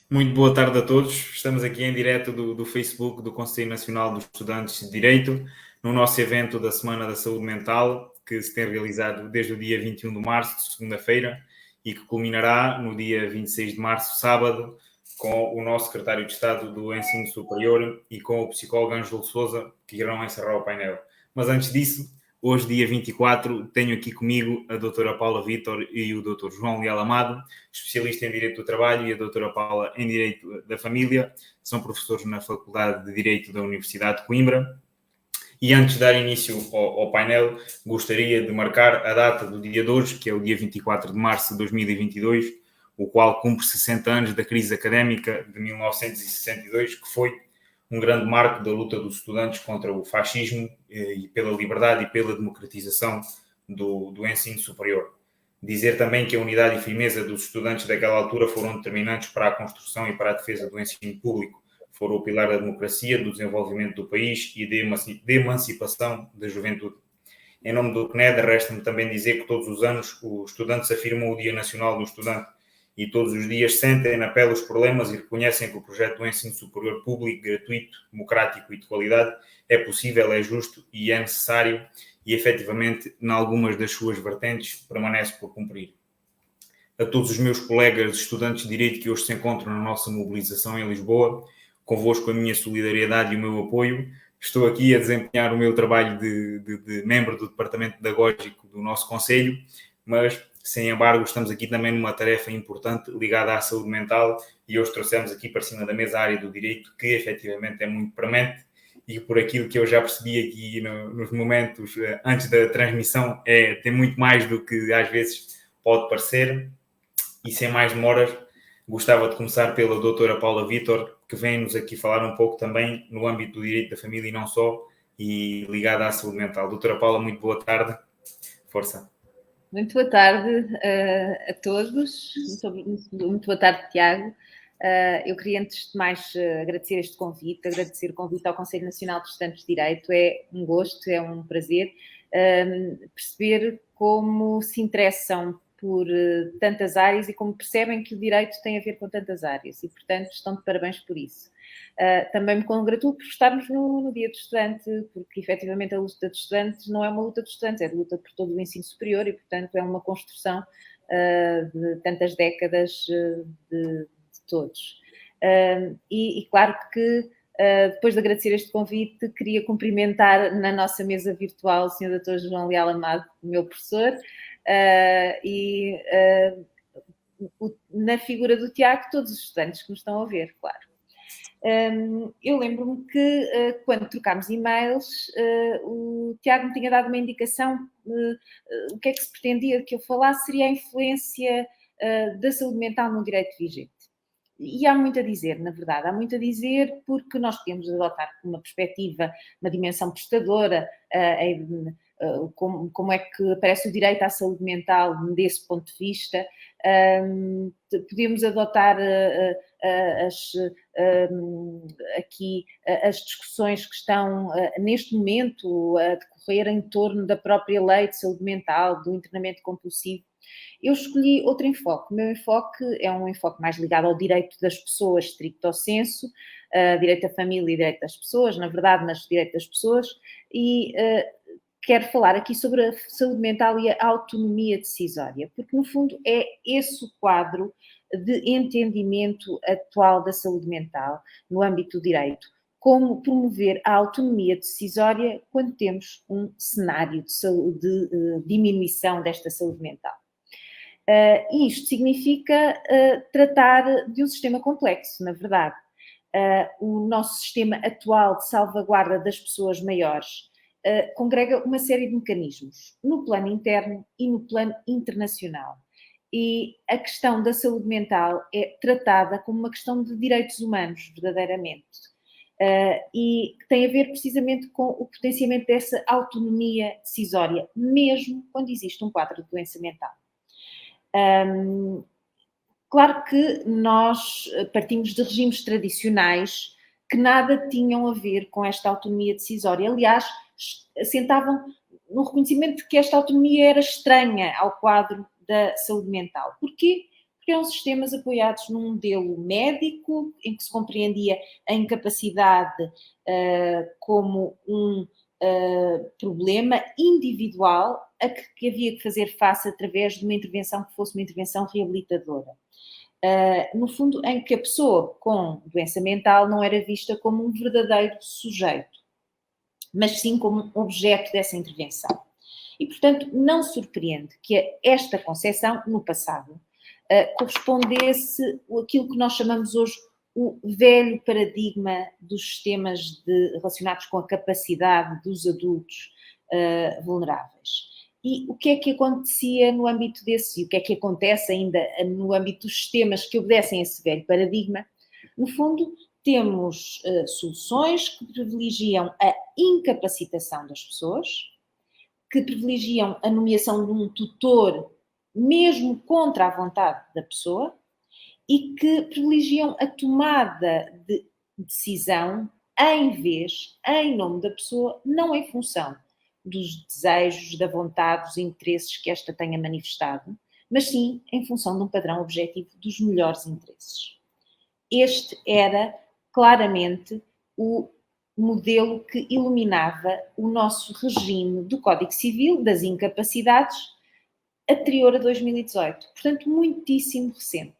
Muito boa tarde a todos. Estamos aqui em direto do Facebook do Conselho Nacional dos Estudantes de Direito, no nosso evento da Semana da Saúde Mental, que se tem realizado desde o dia 21 de março, segunda-feira, e que culminará no dia 26 de março, sábado, com o nosso secretário de Estado do Ensino Superior e com o psicólogo Ângelo Sousa, que irão encerrar o painel. Mas antes disso, hoje, dia 24, tenho aqui comigo a doutora Paula Vítor e o doutor João Leal Amado, especialista em Direito do Trabalho, e a doutora Paula em Direito da Família. São professores na Faculdade de Direito da Universidade de Coimbra. E antes de dar início ao painel, gostaria de marcar a data do dia de hoje, que é o dia 24 de março de 2022, o qual cumpre 60 anos da crise académica de 1962, que foi um grande marco da luta dos estudantes contra o fascismo e pela liberdade e pela democratização do ensino superior. Dizer também que a unidade e firmeza dos estudantes daquela altura foram determinantes para a construção e para a defesa do ensino público. Foram o pilar da democracia, do desenvolvimento do país e de emancipação da juventude. Em nome do CNED, resta-me também dizer que todos os anos os estudantes afirmam o Dia Nacional do Estudante e todos os dias sentem na pele os problemas e reconhecem que o projeto do ensino superior público, gratuito, democrático e de qualidade é possível, é justo e é necessário e, efetivamente, em algumas das suas vertentes, permanece por cumprir. A todos os meus colegas estudantes de Direito que hoje se encontram na nossa mobilização em Lisboa, convosco a minha solidariedade e o meu apoio. Estou aqui a desempenhar o meu trabalho de membro do Departamento Pedagógico do nosso Conselho, mas, sem embargo, estamos aqui também numa tarefa importante ligada à saúde mental e hoje trouxemos aqui para cima da mesa a área do direito, que efetivamente é muito premente e por aquilo que eu já percebi aqui nos momentos antes da transmissão, tem muito mais do que às vezes pode parecer. E sem mais demoras, gostava de começar pela doutora Paula Vítor, que vem-nos aqui falar um pouco também no âmbito do direito da família e não só, e ligada à saúde mental. Doutora Paula, muito boa tarde. Força. Muito boa tarde a todos. Muito boa tarde, Tiago. Eu queria, antes de mais, agradecer este convite, agradecer o convite ao Conselho Nacional de Estudantes de Direito. É um gosto, é um prazer perceber como se interessam por tantas áreas e como percebem que o direito tem a ver com tantas áreas e, portanto, estão de parabéns por isso. Também me congratulo por estarmos no Dia do Estudante, porque efetivamente a luta dos estudantes não é uma luta dos estudantes, é a luta por todo o ensino superior e, portanto, é uma construção de tantas décadas de todos. E claro que depois de agradecer este convite, queria cumprimentar na nossa mesa virtual o Sr. Dr. João Leal Amado, meu professor, na figura do Tiago, todos os estudantes que nos estão a ver, claro. Eu lembro-me que quando trocámos e-mails, o Tiago me tinha dado uma indicação. O que é que se pretendia que eu falasse seria a influência da saúde mental no direito vigente. E há muito a dizer, na verdade, há muito a dizer porque nós podemos adotar uma perspectiva, uma dimensão prestadora, como é que aparece o direito à saúde mental desse ponto de vista. Podemos adotar aqui as discussões que estão neste momento a decorrer em torno da própria lei de saúde mental, do internamento compulsivo. Eu escolhi outro enfoque. O meu enfoque é um enfoque mais ligado ao direito das pessoas, stricto sensu, direito da família e direito das pessoas, na verdade, mas direito das pessoas, e quero falar aqui sobre a saúde mental e a autonomia decisória, porque no fundo é esse o quadro de entendimento atual da saúde mental no âmbito do direito. Como promover a autonomia decisória quando temos um cenário de diminuição desta saúde mental. E isto significa tratar de um sistema complexo, na verdade. O nosso sistema atual de salvaguarda das pessoas maiores congrega uma série de mecanismos, no plano interno e no plano internacional. E a questão da saúde mental é tratada como uma questão de direitos humanos, verdadeiramente. E que tem a ver precisamente com o potenciamento dessa autonomia decisória, mesmo quando existe um quadro de doença mental. Claro que nós partimos de regimes tradicionais que nada tinham a ver com esta autonomia decisória. Aliás, assentavam no reconhecimento de que esta autonomia era estranha ao quadro da saúde mental. Porquê? porque eram sistemas apoiados num modelo médico, em que se compreendia a incapacidade como um problema individual a que havia que fazer face através de uma intervenção que fosse uma intervenção reabilitadora. No fundo, em que a pessoa com doença mental não era vista como um verdadeiro sujeito, mas sim como um objeto dessa intervenção. E, portanto, não surpreende que esta concepção, no passado, correspondesse àquilo que nós chamamos hoje o velho paradigma dos sistemas relacionados com a capacidade dos adultos vulneráveis. E o que é que acontecia no âmbito desse, e o que é que acontece ainda no âmbito dos sistemas que obedecem a esse velho paradigma? No fundo, temos soluções que privilegiam a incapacitação das pessoas, que privilegiam a nomeação de um tutor, mesmo contra a vontade da pessoa, e que privilegiam a tomada de decisão em nome da pessoa, não em função dos desejos, da vontade, dos interesses que esta tenha manifestado, mas sim em função de um padrão objetivo dos melhores interesses. Este era claramente o modelo que iluminava o nosso regime do Código Civil das incapacidades anterior a 2018, portanto muitíssimo recente.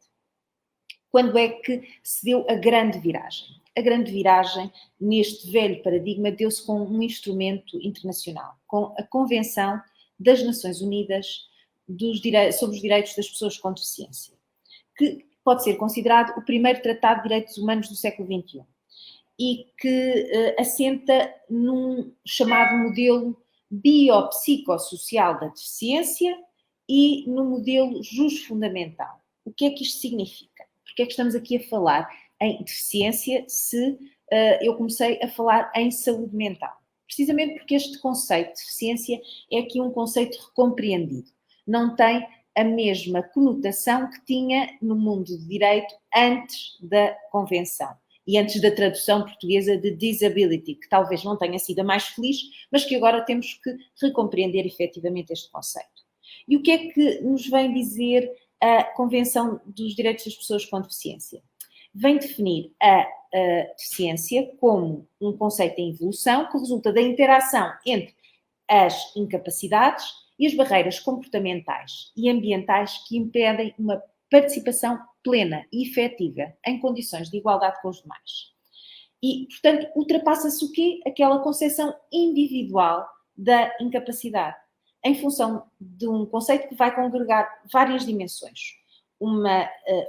Quando é que se deu a grande viragem? A grande viragem neste velho paradigma deu-se com um instrumento internacional, com a Convenção das Nações Unidas sobre os Direitos das Pessoas com Deficiência, que pode ser considerado o primeiro tratado de direitos humanos do século XXI e que assenta num chamado modelo biopsicossocial da deficiência e no modelo jusfundamental. O que é que isto significa? Porque é que estamos aqui a falar em deficiência se eu comecei a falar em saúde mental? Precisamente porque este conceito de deficiência é aqui um conceito recompreendido. Não tem a mesma conotação que tinha no mundo do direito antes da Convenção e antes da tradução portuguesa de disability, que talvez não tenha sido a mais feliz, mas que agora temos que recompreender efetivamente este conceito. E o que é que nos vem dizer a Convenção dos Direitos das Pessoas com Deficiência? Vem definir a deficiência como um conceito em evolução que resulta da interação entre as incapacidades e as barreiras comportamentais e ambientais que impedem uma participação plena e efetiva em condições de igualdade com os demais. E, portanto, ultrapassa-se o quê? Aquela concepção individual da incapacidade, em função de um conceito que vai congregar várias dimensões.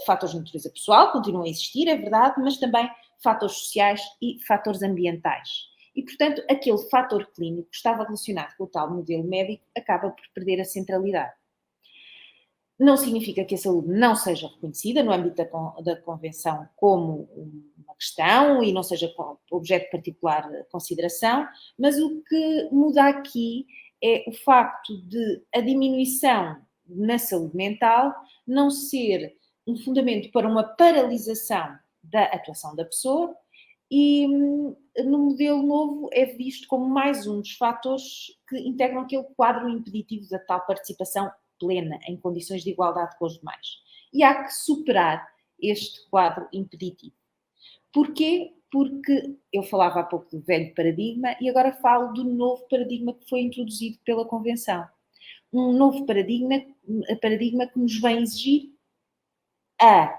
Fatores de natureza pessoal continuam a existir, é verdade, mas também fatores sociais e fatores ambientais. E, portanto, aquele fator clínico que estava relacionado com o tal modelo médico acaba por perder a centralidade. Não significa que a saúde não seja reconhecida no âmbito da Convenção como uma questão e não seja objeto de particular consideração, mas o que muda aqui é o facto de a diminuição na saúde mental não ser um fundamento para uma paralisação da atuação da pessoa e no modelo novo é visto como mais um dos fatores que integram aquele quadro impeditivo da tal participação plena, em condições de igualdade com os demais. E há que superar este quadro impeditivo. Porquê? Porque eu falava há pouco do velho paradigma e agora falo do novo paradigma que foi introduzido pela Convenção. Um novo paradigma que nos vem exigir a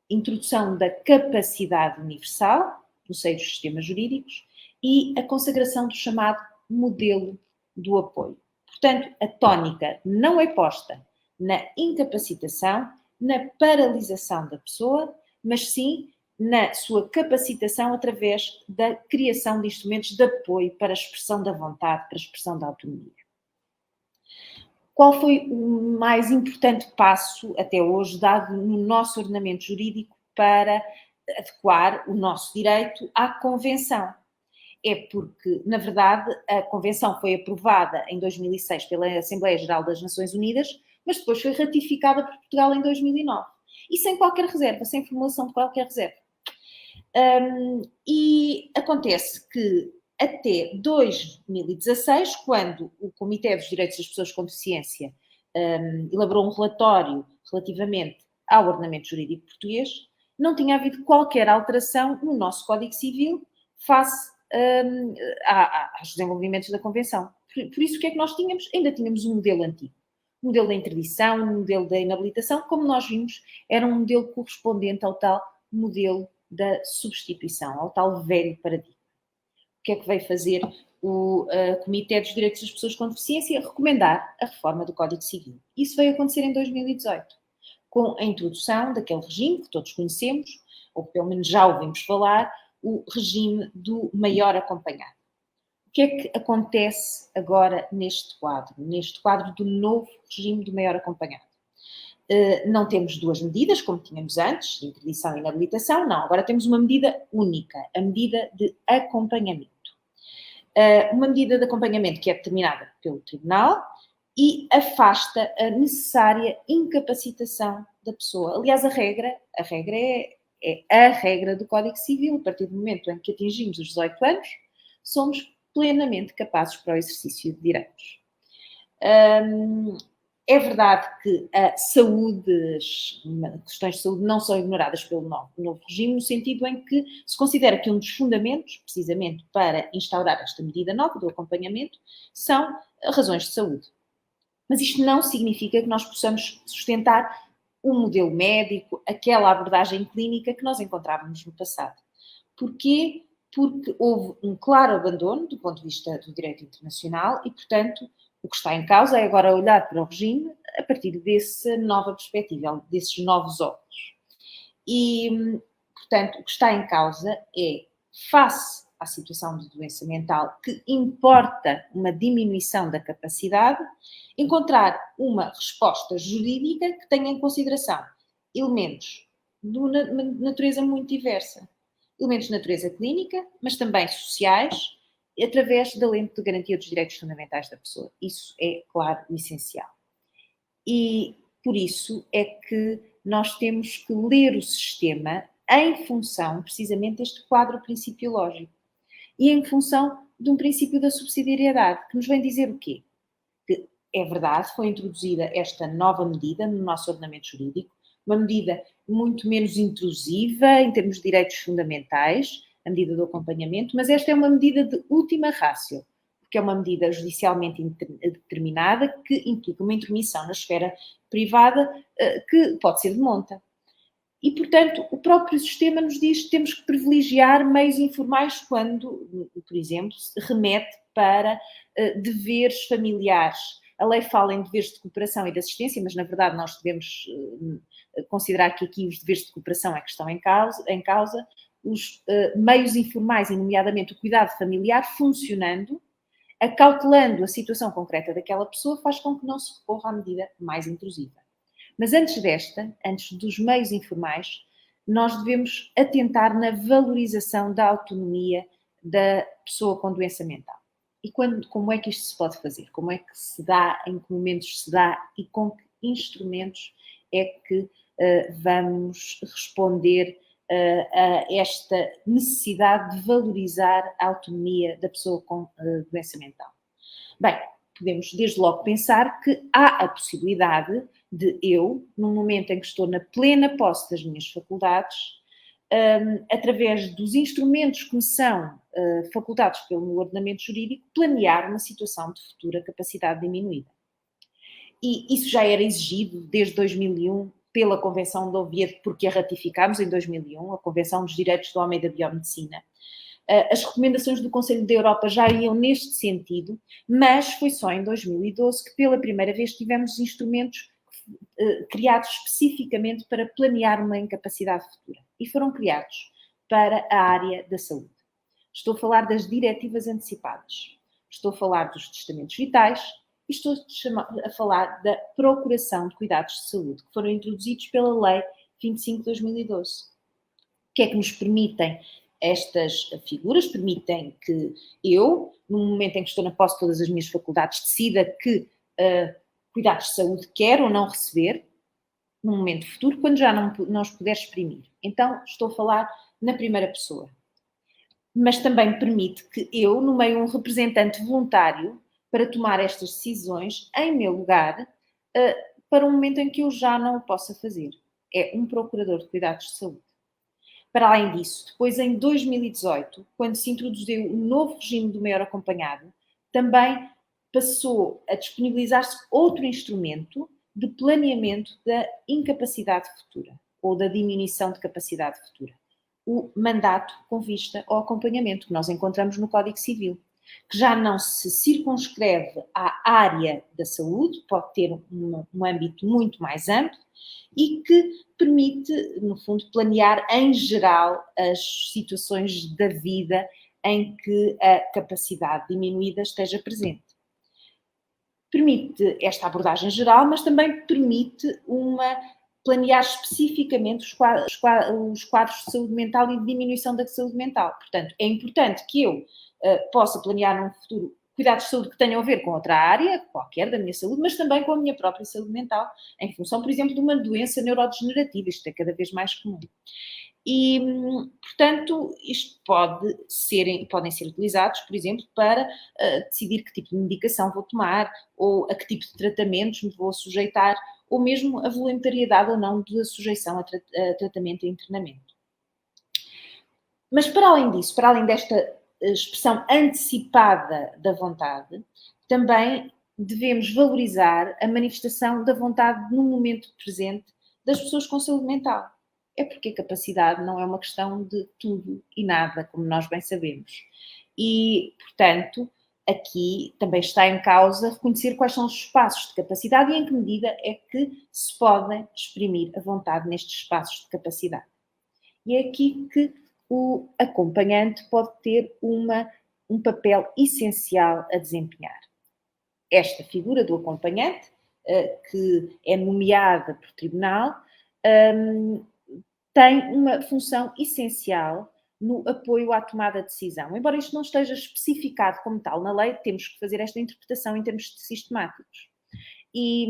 introdução da capacidade universal no seio dos sistemas jurídicos e a consagração do chamado modelo do apoio. Portanto, a tónica não é posta na incapacitação, na paralisação da pessoa, mas sim na sua capacitação através da criação de instrumentos de apoio para a expressão da vontade, para a expressão da autonomia. Qual foi o mais importante passo até hoje dado no nosso ordenamento jurídico para adequar o nosso direito à Convenção? É porque, na verdade, a Convenção foi aprovada em 2006 pela Assembleia Geral das Nações Unidas, mas depois foi ratificada por Portugal em 2009. E sem qualquer reserva, sem formulação de qualquer reserva. E acontece que até 2016, quando o Comitê dos Direitos das Pessoas com Deficiência elaborou um relatório relativamente ao ordenamento jurídico português, não tinha havido qualquer alteração no nosso Código Civil face aos desenvolvimentos da Convenção. Por isso, o que é que nós tínhamos? Ainda tínhamos um modelo antigo. O modelo da interdição, o modelo da inabilitação, como nós vimos, era um modelo correspondente ao tal modelo da substituição, ao tal velho paradigma. O que é que veio fazer o Comitê dos Direitos das Pessoas com Deficiência? Recomendar a reforma do Código Civil. Isso veio acontecer em 2018, com a introdução daquele regime que todos conhecemos, ou pelo menos já ouvimos falar, o regime do maior acompanhado. O que é que acontece agora neste quadro do novo regime do maior acompanhado? Não temos duas medidas, como tínhamos antes, de interdição e inabilitação, não. Agora temos uma medida única, a medida de acompanhamento. Uma medida de acompanhamento que é determinada pelo Tribunal e afasta a necessária incapacitação da pessoa. Aliás, a regra é a regra do Código Civil. A partir do momento em que atingimos os 18 anos, somos plenamente capazes para o exercício de direitos. É verdade que a questões de saúde não são ignoradas pelo novo regime, no sentido em que se considera que um dos fundamentos, precisamente para instaurar esta medida nova do acompanhamento, são razões de saúde. Mas isto não significa que nós possamos sustentar o modelo médico, aquela abordagem clínica que nós encontrávamos no passado. Porquê? Porque houve um claro abandono do ponto de vista do direito internacional e, portanto, o que está em causa é agora olhar para o regime a partir dessa nova perspectiva, desses novos óculos. E, portanto, o que está em causa é, face à situação de doença mental, que importa uma diminuição da capacidade, encontrar uma resposta jurídica que tenha em consideração elementos de natureza muito diversa. Elementos de natureza clínica, mas também sociais, através da lente de garantia dos direitos fundamentais da pessoa. Isso é, claro, o essencial. E, por isso, é que nós temos que ler o sistema em função, precisamente, deste quadro principiológico. E em função de um princípio da subsidiariedade, que nos vem dizer o quê? Que, é verdade, foi introduzida esta nova medida no nosso ordenamento jurídico, uma medida muito menos intrusiva em termos de direitos fundamentais, a medida do acompanhamento, mas esta é uma medida de última ratio, porque é uma medida judicialmente determinada que implica uma intermissão na esfera privada que pode ser de monta. E, portanto, o próprio sistema nos diz que temos que privilegiar meios informais quando, por exemplo, se remete para deveres familiares. A lei fala em deveres de cooperação e de assistência, mas, na verdade, nós devemos considerar que aqui os deveres de cooperação é que estão em causa. Os meios informais, e nomeadamente o cuidado familiar, funcionando, acautelando a situação concreta daquela pessoa, faz com que não se recorra à medida mais intrusiva. Mas antes dos meios informais, nós devemos atentar na valorização da autonomia da pessoa com doença mental. E como é que isto se pode fazer? Como é que se dá, em que momentos se dá e com que instrumentos é que vamos responder a esta necessidade de valorizar a autonomia da pessoa com doença mental? Bem, podemos desde logo pensar que há a possibilidade de eu, num momento em que estou na plena posse das minhas faculdades, através dos instrumentos que me são facultados pelo meu ordenamento jurídico, planear uma situação de futura capacidade diminuída. E isso já era exigido desde 2001 pela Convenção de Oviedo, porque a ratificámos em 2001, a Convenção dos Direitos do Homem e da Biomedicina. As recomendações do Conselho da Europa já iam neste sentido, mas foi só em 2012 que pela primeira vez tivemos instrumentos criados especificamente para planear uma incapacidade futura. E foram criados para a área da saúde. Estou a falar das diretivas antecipadas. Estou a falar dos testamentos vitais e estou a falar da procuração de cuidados de saúde, que foram introduzidos pela Lei 25 de 2012. O que é que nos permitem estas figuras? Permitem que eu, no momento em que estou na posse de todas as minhas faculdades, decida que cuidados de saúde quer ou não receber, num momento futuro, quando já não os puder exprimir. Então, estou a falar na primeira pessoa. Mas também permite que eu nomeie um representante voluntário para tomar estas decisões em meu lugar, para um momento em que eu já não o possa fazer. é um procurador de cuidados de saúde. Para além disso, depois em 2018, quando se introduziu o novo regime do maior acompanhado, também passou a disponibilizar-se outro instrumento de planeamento da incapacidade futura ou da diminuição de capacidade futura. O mandato com vista ao acompanhamento, que nós encontramos no Código Civil, que já não se circunscreve à área da saúde, pode ter um âmbito muito mais amplo e que permite, no fundo, planear em geral as situações da vida em que a capacidade diminuída esteja presente. Permite esta abordagem geral, mas também permite planear especificamente os quadros de saúde mental e de diminuição da saúde mental. Portanto, é importante que eu possa planear num futuro cuidados de saúde que tenham a ver com outra área, qualquer da minha saúde, mas também com a minha própria saúde mental, em função, por exemplo, de uma doença neurodegenerativa. Isto é cada vez mais comum. E, portanto, isto podem ser utilizados, por exemplo, para decidir que tipo de medicação vou tomar, ou a que tipo de tratamentos me vou sujeitar, ou mesmo a voluntariedade ou não da sujeição a tratamento e internamento. Mas, para além disso, para além desta expressão antecipada da vontade, também devemos valorizar a manifestação da vontade no momento presente das pessoas com saúde mental. É porque a capacidade não é uma questão de tudo e nada, como nós bem sabemos. E, portanto, aqui também está em causa reconhecer quais são os espaços de capacidade e em que medida é que se podem exprimir a vontade nestes espaços de capacidade. E é aqui que o acompanhante pode ter um papel essencial a desempenhar. Esta figura do acompanhante, que é nomeada por tribunal, tem uma função essencial no apoio à tomada de decisão. Embora isto não esteja especificado como tal na lei, temos que fazer esta interpretação em termos sistemáticos. E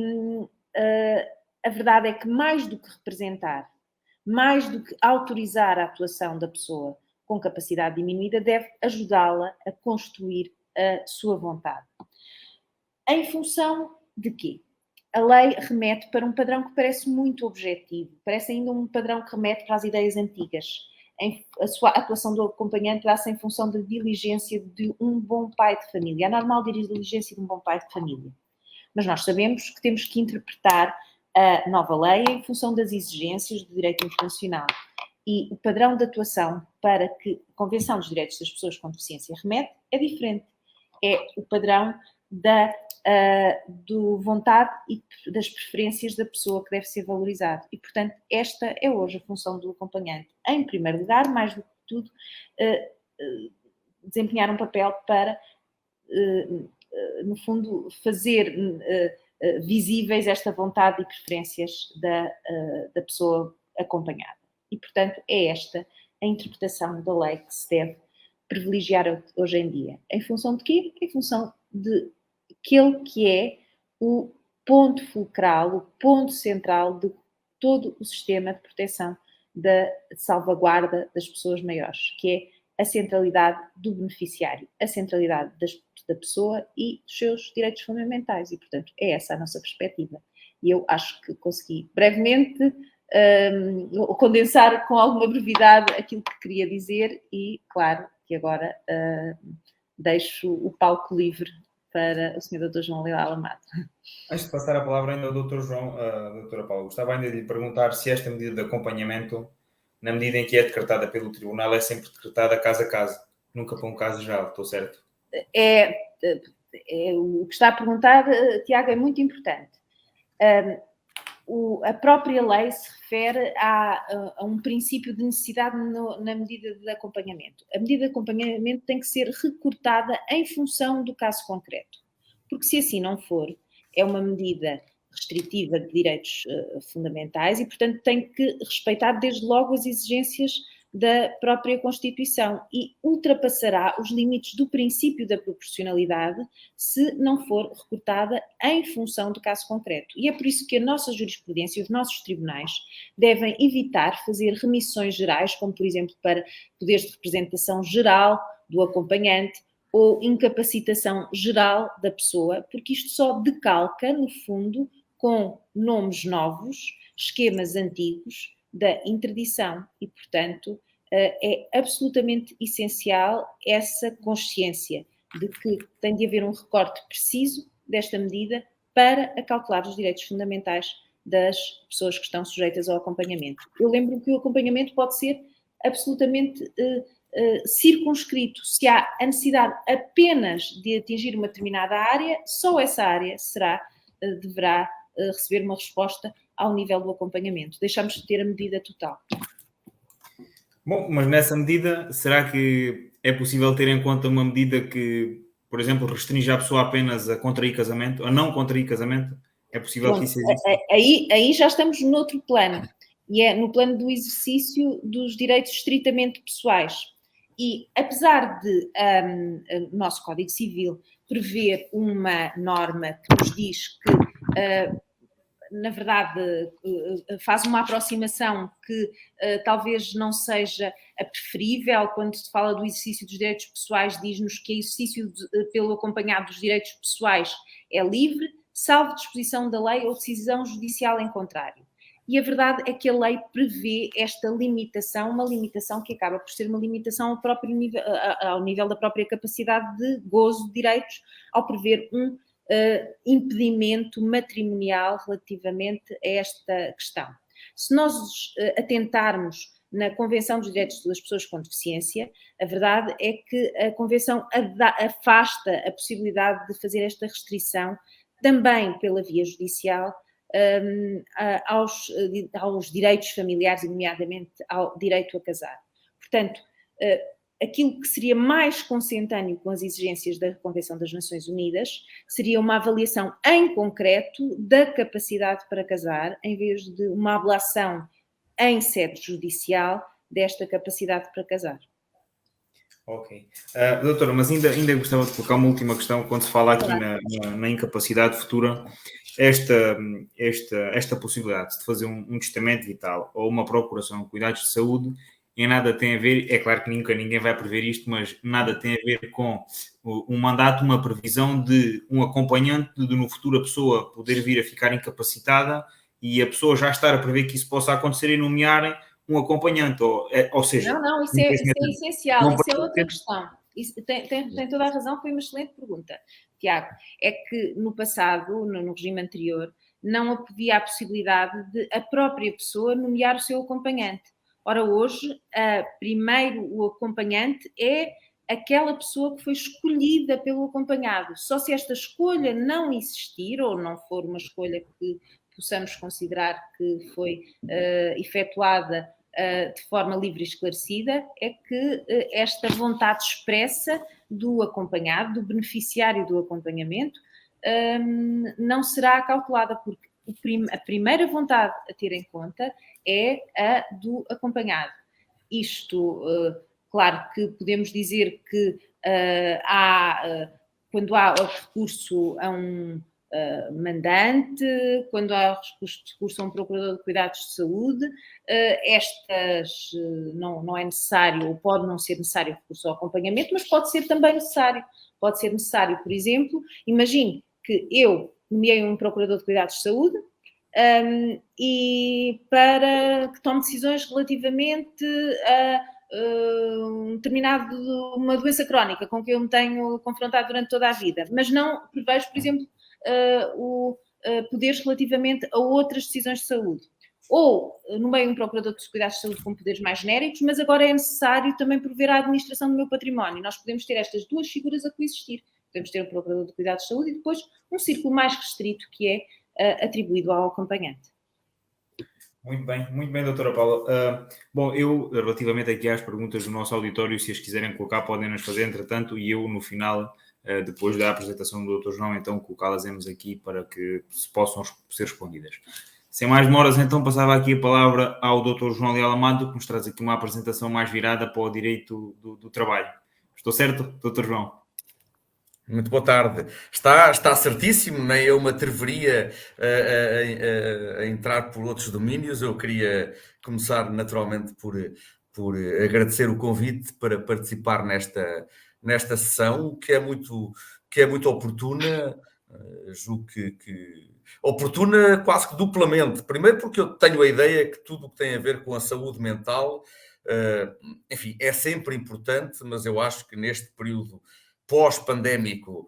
a verdade é que mais do que representar, mais do que autorizar a atuação da pessoa com capacidade diminuída, deve ajudá-la a construir a sua vontade. Em função de quê? A lei remete para um padrão que parece muito objetivo, parece ainda um padrão que remete para as ideias antigas. A sua atuação do acompanhante dá-se em função da diligência de um bom pai de família, a normal diligência de um bom pai de família. Mas nós sabemos que temos que interpretar a nova lei em função das exigências do direito internacional. E o padrão de atuação para que a Convenção dos Direitos das Pessoas com Deficiência remete é diferente. É o padrão do vontade e das preferências da pessoa que deve ser valorizado. E, portanto, esta é hoje a função do acompanhante. Em primeiro lugar, mais do que tudo, desempenhar um papel para, no fundo, fazer visíveis esta vontade e preferências da pessoa acompanhada. E, portanto, é esta a interpretação da lei que se deve privilegiar hoje em dia. Em função de quê? Em função de aquele que é o ponto fulcral, o ponto central de todo o sistema de proteção de salvaguarda das pessoas maiores, que é a centralidade do beneficiário, a centralidade da pessoa e dos seus direitos fundamentais. E, portanto, é essa a nossa perspectiva. E eu acho que consegui brevemente condensar com alguma brevidade aquilo que queria dizer e, claro, que agora deixo o palco livre para o Sr. Dr. João Leal Amado. Antes de passar a palavra ainda ao Dr. João, Dra. Paula, gostava ainda de lhe perguntar se esta medida de acompanhamento, na medida em que é decretada pelo Tribunal, é sempre decretada caso a caso, nunca para um caso geral, estou certo? O que está a perguntar, Tiago, é muito importante. A própria lei se refere a um princípio de necessidade na medida de acompanhamento. A medida de acompanhamento tem que ser recortada em função do caso concreto, porque se assim não for, é uma medida restritiva de direitos fundamentais e, portanto, tem que respeitar desde logo as exigências da própria Constituição e ultrapassará os limites do princípio da proporcionalidade se não for recortada em função do caso concreto. E é por isso que a nossa jurisprudência e os nossos tribunais devem evitar fazer remissões gerais, como, por exemplo, para poderes de representação geral do acompanhante ou incapacitação geral da pessoa, porque isto só decalca, no fundo, com nomes novos, esquemas antigos da interdição e, portanto, é absolutamente essencial essa consciência de que tem de haver um recorte preciso desta medida para acautelar os direitos fundamentais das pessoas que estão sujeitas ao acompanhamento. Eu lembro que o acompanhamento pode ser absolutamente circunscrito. Se há a necessidade apenas de atingir uma determinada área, só essa área deverá receber uma resposta ao nível do acompanhamento. Deixamos de ter a medida total. Bom, mas nessa medida, será que é possível ter em conta uma medida que, por exemplo, restringe a pessoa apenas a contrair casamento, a não contrair casamento? É possível que isso exista? Aí já estamos noutro plano, e é no plano do exercício dos direitos estritamente pessoais. E apesar de o nosso Código Civil prever uma norma que nos diz que na verdade, faz uma aproximação que talvez não seja a preferível. Quando se fala do exercício dos direitos pessoais, diz-nos que o exercício pelo acompanhado dos direitos pessoais é livre, salvo disposição da lei ou decisão judicial em contrário. E a verdade é que a lei prevê esta limitação, uma limitação que acaba por ser uma limitação ao nível da própria capacidade de gozo de direitos, ao prever um impedimento matrimonial relativamente a esta questão. Se nós atentarmos na Convenção dos Direitos das Pessoas com Deficiência, a verdade é que a Convenção afasta a possibilidade de fazer esta restrição também pela via judicial aos direitos familiares, nomeadamente ao direito a casar. Portanto, aquilo que seria mais consentâneo com as exigências da Convenção das Nações Unidas seria uma avaliação em concreto da capacidade para casar, em vez de uma ablação em sede judicial desta capacidade para casar. Ok. Doutora, mas ainda gostava de colocar uma última questão quando se fala aqui na incapacidade futura. Esta possibilidade de fazer um testamento vital ou uma procuração de cuidados de saúde em nada tem a ver, é claro que nunca ninguém vai prever isto, mas nada tem a ver com um mandato, uma previsão de um acompanhante, de no futuro a pessoa poder vir a ficar incapacitada e a pessoa já estar a prever que isso possa acontecer e nomearem um acompanhante, ou seja... Não, isso é essencial, isso é outra questão. Isso, tem toda a razão, foi uma excelente pergunta, Tiago. É que no passado, no regime anterior, não havia a possibilidade de a própria pessoa nomear o seu acompanhante. Ora, hoje, primeiro o acompanhante é aquela pessoa que foi escolhida pelo acompanhado. Só se esta escolha não existir, ou não for uma escolha que possamos considerar que foi efetuada de forma livre e esclarecida, é que esta vontade expressa do acompanhado, do beneficiário do acompanhamento, não será acautelada, porque a primeira vontade a ter em conta é a do acompanhado. Isto, claro que podemos dizer que quando há o recurso a um mandante, quando há recurso a um procurador de cuidados de saúde, não é necessário, ou pode não ser necessário recurso ao acompanhamento, mas pode ser também necessário. Pode ser necessário, por exemplo, imagine que eu nomeei um procurador de cuidados de saúde e para que tome decisões relativamente a uma doença crónica com que eu me tenho confrontado durante toda a vida, mas não prevejo, por exemplo, poderes relativamente a outras decisões de saúde. Ou nomeio um procurador de cuidados de saúde com poderes mais genéricos, mas agora é necessário também prover a administração do meu património. Nós podemos ter estas duas figuras a coexistir. Podemos ter um procurador de cuidados de saúde e depois um círculo mais restrito que é atribuído ao acompanhante. Muito bem, doutora Paula. Bom, eu, relativamente aqui às perguntas do nosso auditório, se as quiserem colocar, podem nos fazer, entretanto, e eu, no final, depois da apresentação do Dr. João, então, colocá-las aqui para que se possam ser respondidas. Sem mais demoras, então, passava aqui a palavra ao Dr. João Leal Amado, que nos traz aqui uma apresentação mais virada para o direito do trabalho. Estou certo, Dr. João? Muito boa tarde. Está certíssimo, nem eu me atreveria a entrar por outros domínios. Eu queria começar naturalmente por agradecer o convite para participar nesta sessão, que é muito oportuna. Julgo que oportuna quase que duplamente. Primeiro porque eu tenho a ideia que tudo o que tem a ver com a saúde mental, enfim, é sempre importante, mas eu acho que neste período pós-pandémico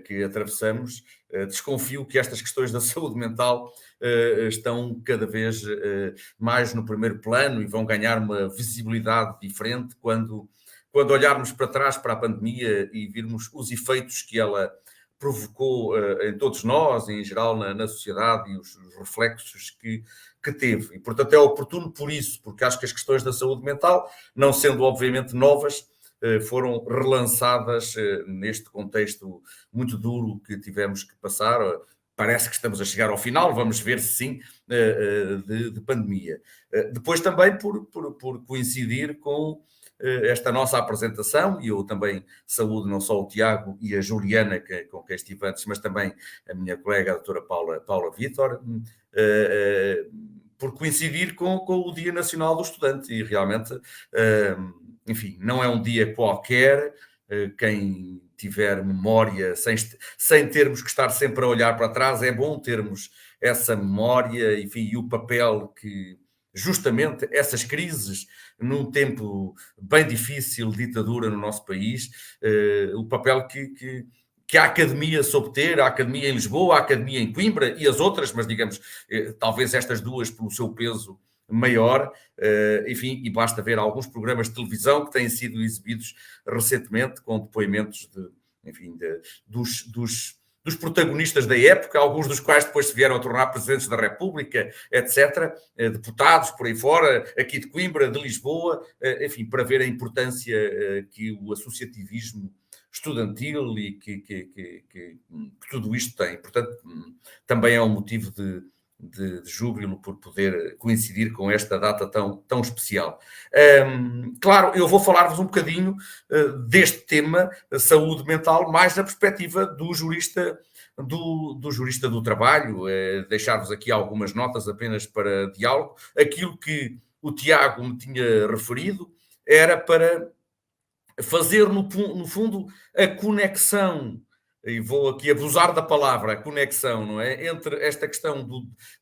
que atravessamos, desconfio que estas questões da saúde mental estão cada vez mais no primeiro plano e vão ganhar uma visibilidade diferente quando olharmos para trás para a pandemia e virmos os efeitos que ela provocou em todos nós, em geral na sociedade, e os reflexos que teve. E, portanto, é oportuno por isso, porque acho que as questões da saúde mental, não sendo obviamente novas, foram relançadas neste contexto muito duro que tivemos que passar. Parece que estamos a chegar ao final, vamos ver se sim, de pandemia. Depois também por coincidir com esta nossa apresentação, e eu também saúdo não só o Tiago e a Juliana, com quem estive antes, mas também a minha colega, a doutora Paula Vítor, por coincidir com o Dia Nacional do Estudante, e realmente, enfim, não é um dia qualquer. Quem tiver memória, sem termos que estar sempre a olhar para trás, é bom termos essa memória, enfim, e o papel que justamente essas crises, num tempo bem difícil de ditadura no nosso país, o papel que a Academia soube ter, a Academia em Lisboa, a Academia em Coimbra e as outras, mas digamos, talvez estas duas pelo seu peso maior, enfim, e basta ver alguns programas de televisão que têm sido exibidos recentemente com depoimentos dos protagonistas da época, alguns dos quais depois se vieram a tornar presidentes da República, etc., deputados por aí fora, aqui de Coimbra, de Lisboa, enfim, para ver a importância que o associativismo estudantil e que tudo isto tem. Portanto, também é um motivo de júbilo por poder coincidir com esta data tão especial. Claro, eu vou falar-vos um bocadinho deste tema, saúde mental, mais na perspectiva do jurista do trabalho, deixar-vos aqui algumas notas apenas para diálogo. Aquilo que o Tiago me tinha referido era para fazer, no fundo, a conexão, e vou aqui abusar da palavra, a conexão, não é? Entre esta questão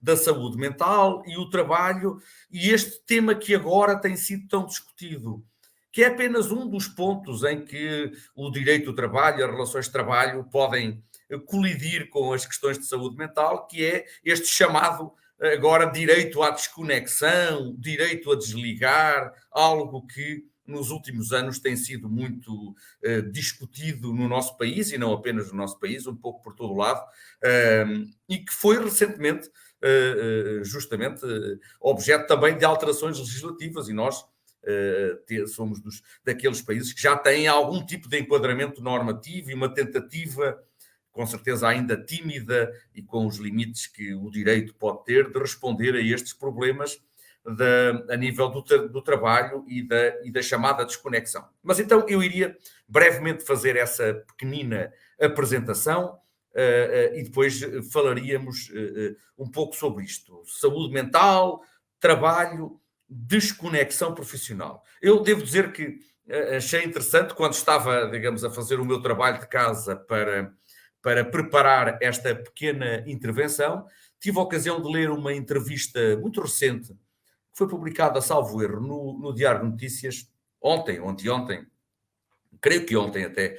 da saúde mental e o trabalho, e este tema que agora tem sido tão discutido, que é apenas um dos pontos em que o direito do trabalho, as relações de trabalho podem colidir com as questões de saúde mental, que é este chamado agora direito à desconexão, direito a desligar, algo que nos últimos anos tem sido muito discutido no nosso país, e não apenas no nosso país, um pouco por todo o lado, e que foi recentemente, justamente, objeto também de alterações legislativas, e nós somos daqueles países que já têm algum tipo de enquadramento normativo e uma tentativa, com certeza ainda tímida e com os limites que o direito pode ter, de responder a estes problemas a nível do trabalho e da chamada desconexão. Mas então eu iria brevemente fazer essa pequenina apresentação e depois falaríamos um pouco sobre isto. Saúde mental, trabalho, desconexão profissional. Eu devo dizer que achei interessante quando estava, digamos, a fazer o meu trabalho de casa para preparar esta pequena intervenção, tive a ocasião de ler uma entrevista muito recente que foi publicada, salvo erro, no Diário de Notícias, ontem ou anteontem, creio que ontem até,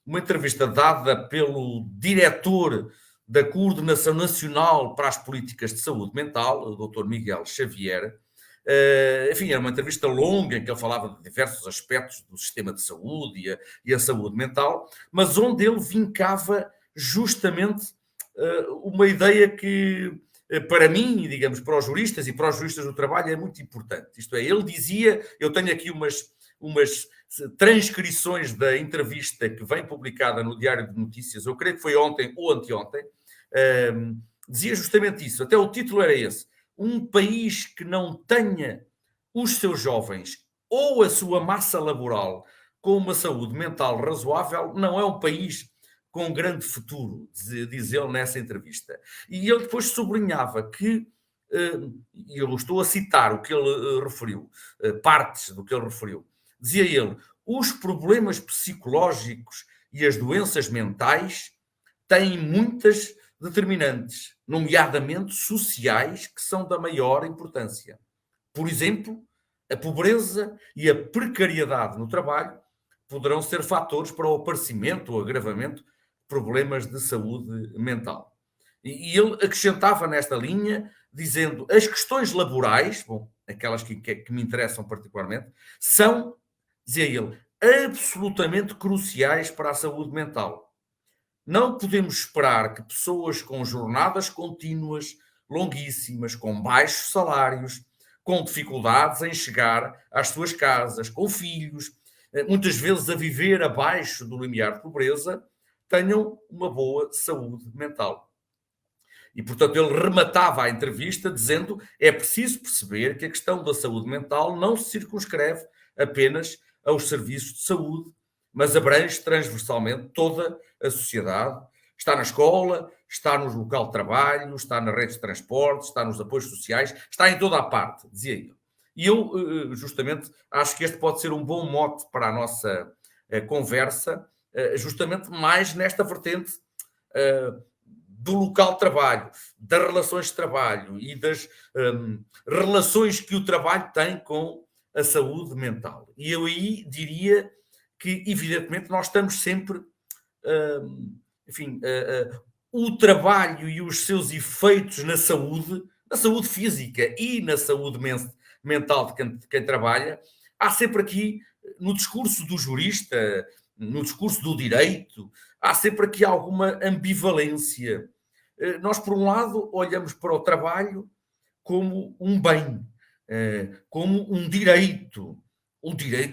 uma entrevista dada pelo diretor da Coordenação Nacional para as Políticas de Saúde Mental, o Dr. Miguel Xavier. Enfim, era uma entrevista longa em que ele falava de diversos aspectos do sistema de saúde e a saúde mental, mas onde ele vincava justamente uma ideia que, para mim, digamos, para os juristas e para os juristas do trabalho, é muito importante. Isto é, ele dizia, eu tenho aqui umas transcrições da entrevista que vem publicada no Diário de Notícias, eu creio que foi ontem ou anteontem, dizia justamente isso, até o título era esse: um país que não tenha os seus jovens ou a sua massa laboral com uma saúde mental razoável não é um país com grande futuro, diz ele nessa entrevista. E ele depois sublinhava que, e eu estou a citar o que ele referiu, partes do que ele referiu, dizia ele: os problemas psicológicos e as doenças mentais têm muitas determinantes, nomeadamente sociais, que são da maior importância. Por exemplo, a pobreza e a precariedade no trabalho poderão ser fatores para o aparecimento ou agravamento de problemas de saúde mental. E ele acrescentava nesta linha, dizendo: as questões laborais, bom, aquelas que me interessam particularmente, são, dizia ele, absolutamente cruciais para a saúde mental. Não podemos esperar que pessoas com jornadas contínuas, longuíssimas, com baixos salários, com dificuldades em chegar às suas casas, com filhos, muitas vezes a viver abaixo do limiar de pobreza, tenham uma boa saúde mental. E, portanto, ele rematava a entrevista dizendo: é preciso perceber que a questão da saúde mental não se circunscreve apenas aos serviços de saúde, mas abrange transversalmente toda a sociedade. Está na escola, está no local de trabalho, está nas redes de transporte, está nos apoios sociais, está em toda a parte, dizia ele. E eu, justamente, acho que este pode ser um bom mote para a nossa conversa, justamente mais nesta vertente do local de trabalho, das relações de trabalho e das relações que o trabalho tem com a saúde mental. E eu aí diria que, evidentemente, nós estamos sempre, o trabalho e os seus efeitos na saúde física e na saúde mental de quem trabalha, há sempre aqui, no discurso do jurista, no discurso do direito, há sempre aqui alguma ambivalência. Nós, por um lado, olhamos para o trabalho como um bem, como um direito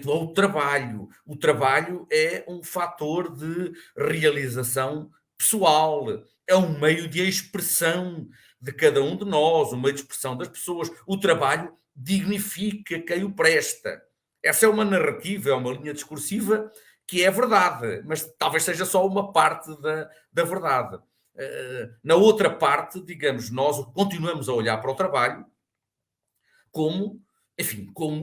ao trabalho. O trabalho é um fator de realização pessoal, é um meio de expressão de cada um de nós, um meio de expressão das pessoas. O trabalho dignifica quem o presta. Essa é uma narrativa, é uma linha discursiva que é verdade, mas talvez seja só uma parte da verdade. Na outra parte, digamos, nós continuamos a olhar para o trabalho como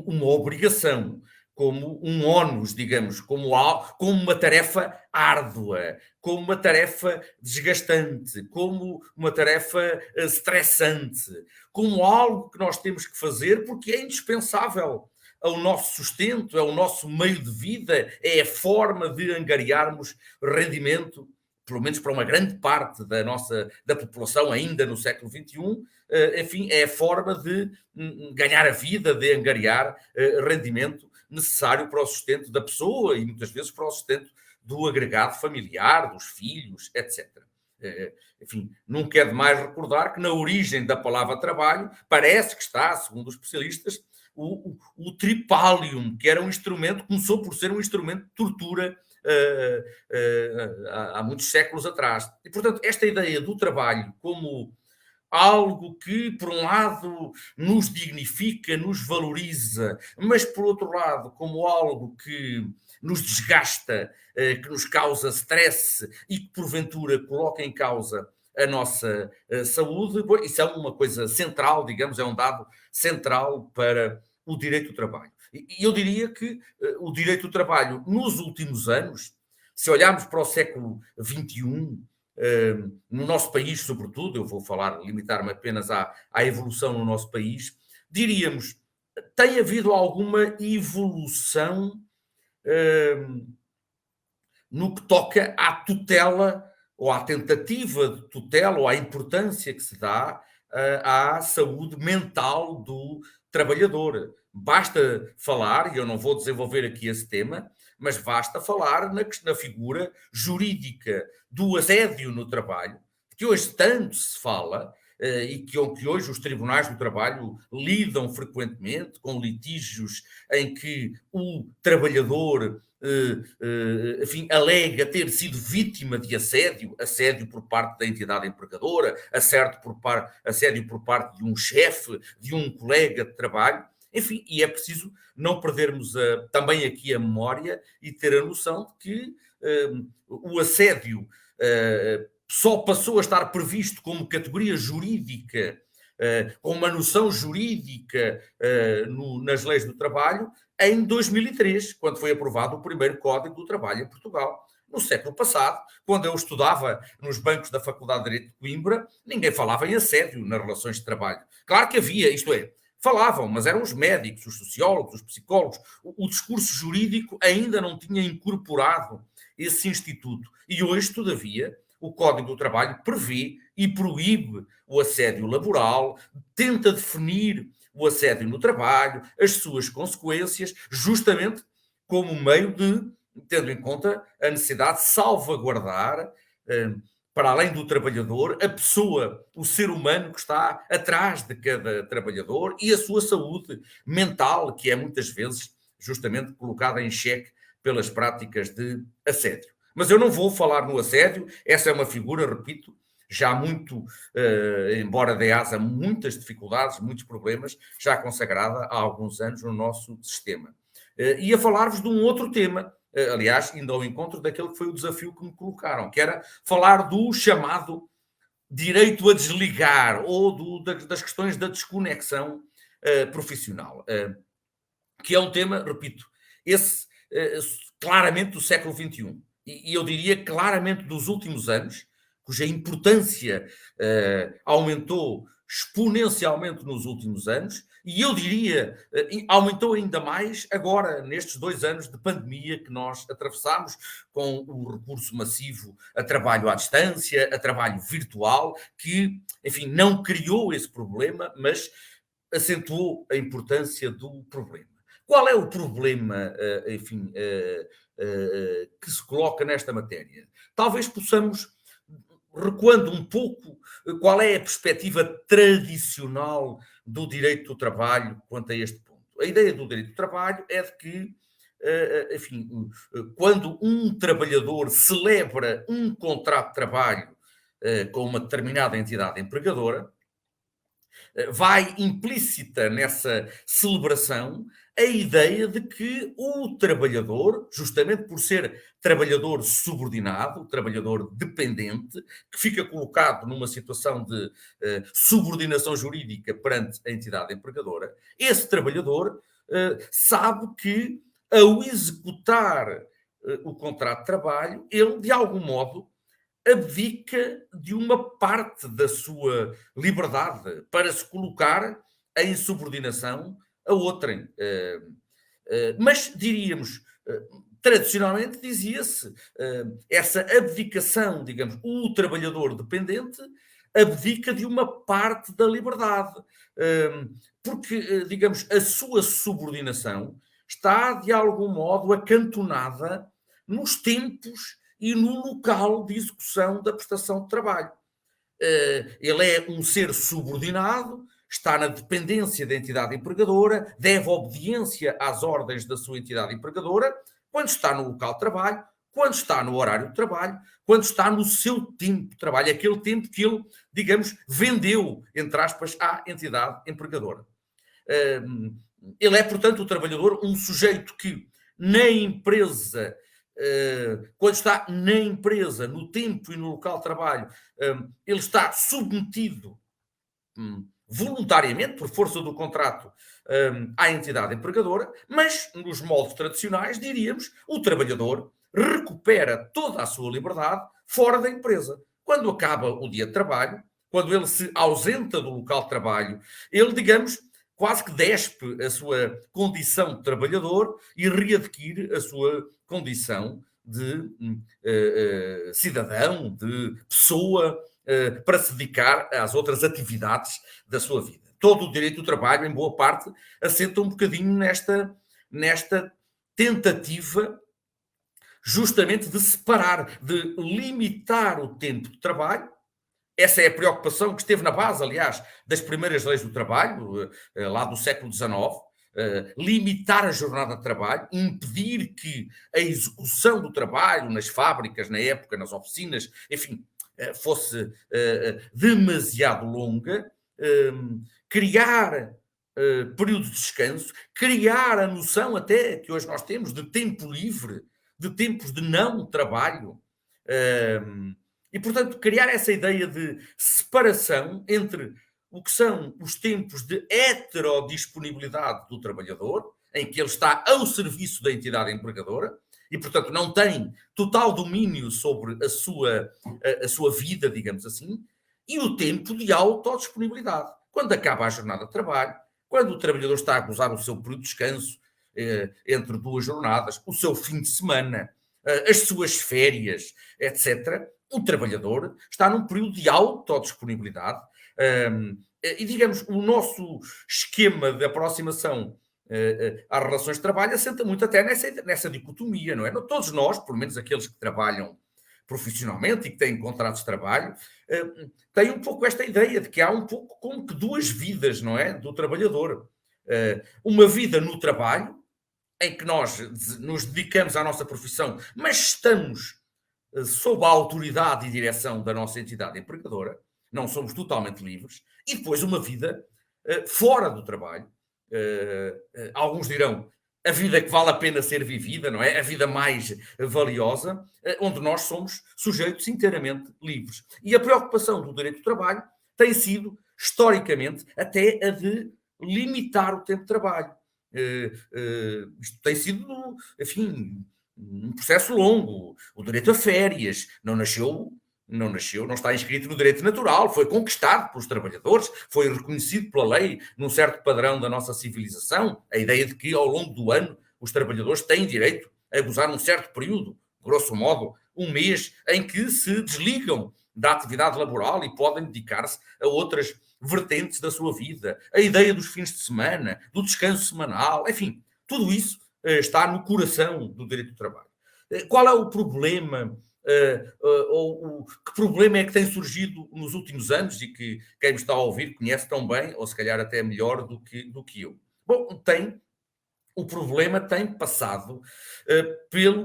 uma obrigação, como um ónus, digamos, como uma tarefa árdua, como uma tarefa desgastante, como uma tarefa estressante, como algo que nós temos que fazer porque é indispensável ao nosso sustento, é o nosso meio de vida, é a forma de angariarmos rendimento, pelo menos para uma grande parte da população ainda no século XXI, é a forma de ganhar a vida, de angariar rendimento necessário para o sustento da pessoa e muitas vezes para o sustento do agregado familiar, dos filhos, etc. Nunca é demais recordar que na origem da palavra trabalho parece que está, segundo os especialistas, o tripalium, que era um instrumento, começou por ser um instrumento de tortura há muitos séculos atrás. E, portanto, esta ideia do trabalho como algo que, por um lado, nos dignifica, nos valoriza, mas, por outro lado, como algo que nos desgasta, que nos causa stress e que, porventura, coloca em causa a nossa saúde, isso é uma coisa central, digamos, é um dado central para o direito do trabalho. E eu diria que o direito do trabalho, nos últimos anos, se olharmos para o século XXI, no nosso país, sobretudo, eu vou limitar-me apenas à evolução no nosso país, diríamos, tem havido alguma evolução no que toca à tutela, ou à tentativa de tutela, ou à importância que se dá à saúde mental do trabalhador. Basta falar, e eu não vou desenvolver aqui esse tema, mas basta falar na figura jurídica do assédio no trabalho, que hoje tanto se fala, e que hoje os tribunais do trabalho lidam frequentemente com litígios em que o trabalhador alega ter sido vítima de assédio por parte da entidade empregadora, assédio por parte de um chefe, de um colega de trabalho. Enfim, e é preciso não perdermos também aqui a memória e ter a noção de que o assédio só passou a estar previsto como categoria jurídica, com uma noção jurídica nas leis do trabalho, em 2003, quando foi aprovado o primeiro Código do Trabalho em Portugal. no século passado, quando eu estudava nos bancos da Faculdade de Direito de Coimbra, ninguém falava em assédio nas relações de trabalho. Claro que havia, isto é, falavam, mas eram os médicos, os sociólogos, os psicólogos. O discurso jurídico ainda não tinha incorporado esse instituto. E hoje, todavia, o Código do Trabalho prevê e proíbe o assédio laboral, tenta definir o assédio no trabalho, as suas consequências, justamente como meio de, tendo em conta a necessidade de salvaguardar, para além do trabalhador, a pessoa, o ser humano que está atrás de cada trabalhador e a sua saúde mental, que é muitas vezes justamente colocada em xeque pelas práticas de assédio. Mas eu não vou falar no assédio, essa é uma figura, repito, já muito, embora dê asa a muitas dificuldades, muitos problemas, já consagrada há alguns anos no nosso sistema. E a falar-vos de um outro tema, aliás, indo ao encontro daquele que foi o desafio que me colocaram, que era falar do chamado direito a desligar ou das questões da desconexão profissional, que é um tema, repito, esse claramente do século XXI, e eu diria claramente dos últimos anos, cuja importância aumentou exponencialmente nos últimos anos, e eu diria, aumentou ainda mais agora, nestes 2 anos de pandemia que nós atravessamos, com o recurso massivo a trabalho à distância, a trabalho virtual, que, enfim, não criou esse problema, mas acentuou a importância do problema. Qual é o problema, enfim, que se coloca nesta matéria? Talvez possamos, recuando um pouco, qual é a perspectiva tradicional do direito do trabalho quanto a este ponto? A ideia do direito do trabalho é de que, enfim, quando um trabalhador celebra um contrato de trabalho com uma determinada entidade empregadora, vai implícita nessa celebração a ideia de que o trabalhador, justamente por ser trabalhador subordinado, trabalhador dependente, que fica colocado numa situação de subordinação jurídica perante a entidade empregadora, esse trabalhador sabe que, ao executar o contrato de trabalho, ele, de algum modo, abdica de uma parte da sua liberdade para se colocar em subordinação a outrem. Mas diríamos, tradicionalmente dizia-se, essa abdicação, digamos, o trabalhador dependente abdica de uma parte da liberdade, porque, digamos, a sua subordinação está, de algum modo, acantonada nos tempos e no local de execução da prestação de trabalho. Ele é um ser subordinado, está na dependência da entidade empregadora, deve obediência às ordens da sua entidade empregadora, quando está no local de trabalho, quando está no horário de trabalho, quando está no seu tempo de trabalho, aquele tempo que ele, digamos, vendeu, entre aspas, à entidade empregadora. Ele é, portanto, o trabalhador, um sujeito que na empresa, quando está na empresa, no tempo e no local de trabalho, ele está submetido voluntariamente, por força do contrato, à entidade empregadora, mas nos moldes tradicionais, diríamos, o trabalhador recupera toda a sua liberdade fora da empresa. Quando acaba o dia de trabalho, quando ele se ausenta do local de trabalho, ele, digamos, quase que despe a sua condição de trabalhador e readquire a sua condição de cidadão, de pessoa, para se dedicar às outras atividades da sua vida. Todo o direito do trabalho, em boa parte, assenta um bocadinho nesta tentativa justamente de separar, de limitar o tempo de trabalho. Essa é a preocupação que esteve na base, aliás, das primeiras leis do trabalho, lá do século XIX, limitar a jornada de trabalho, impedir que a execução do trabalho nas fábricas, na época, nas oficinas, enfim, fosse demasiado longa, criar períodos de descanso, criar a noção até que hoje nós temos de tempo livre, de tempos de não trabalho, e, portanto, criar essa ideia de separação entre o que são os tempos de heterodisponibilidade do trabalhador, em que ele está ao serviço da entidade empregadora, e, portanto, não tem total domínio sobre a sua vida, digamos assim, e o tempo de autodisponibilidade. Quando acaba a jornada de trabalho, quando o trabalhador está a gozar o seu período de descanso entre duas jornadas, o seu fim de semana, as suas férias, etc., o trabalhador está num período de autodisponibilidade. E, digamos, o nosso esquema de aproximação às relações de trabalho assenta muito até nessa dicotomia, não é? Todos nós, pelo menos aqueles que trabalham profissionalmente e que têm contratos de trabalho, têm um pouco esta ideia de que há um pouco como que duas vidas, não é? Do trabalhador. Uma vida no trabalho, em que nós nos dedicamos à nossa profissão, mas estamos sob a autoridade e direção da nossa entidade empregadora, não somos totalmente livres, e depois uma vida fora do trabalho. Alguns dirão a vida que vale a pena ser vivida, não é? A vida mais valiosa, onde nós somos sujeitos inteiramente livres. E a preocupação do direito do trabalho tem sido, historicamente, até a de limitar o tempo de trabalho. Isto tem sido, enfim, um processo longo. O direito a férias não está inscrito no direito natural, foi conquistado pelos trabalhadores, foi reconhecido pela lei num certo padrão da nossa civilização, a ideia de que ao longo do ano os trabalhadores têm direito a gozar um certo período, grosso modo, um mês, em que se desligam da atividade laboral e podem dedicar-se a outras vertentes da sua vida. A ideia dos fins de semana, do descanso semanal, enfim, tudo isso está no coração do direito do trabalho. Qual é o problema? Que problema é que tem surgido nos últimos anos e que quem me está a ouvir conhece tão bem, ou se calhar até melhor do que eu? Bom, o problema tem passado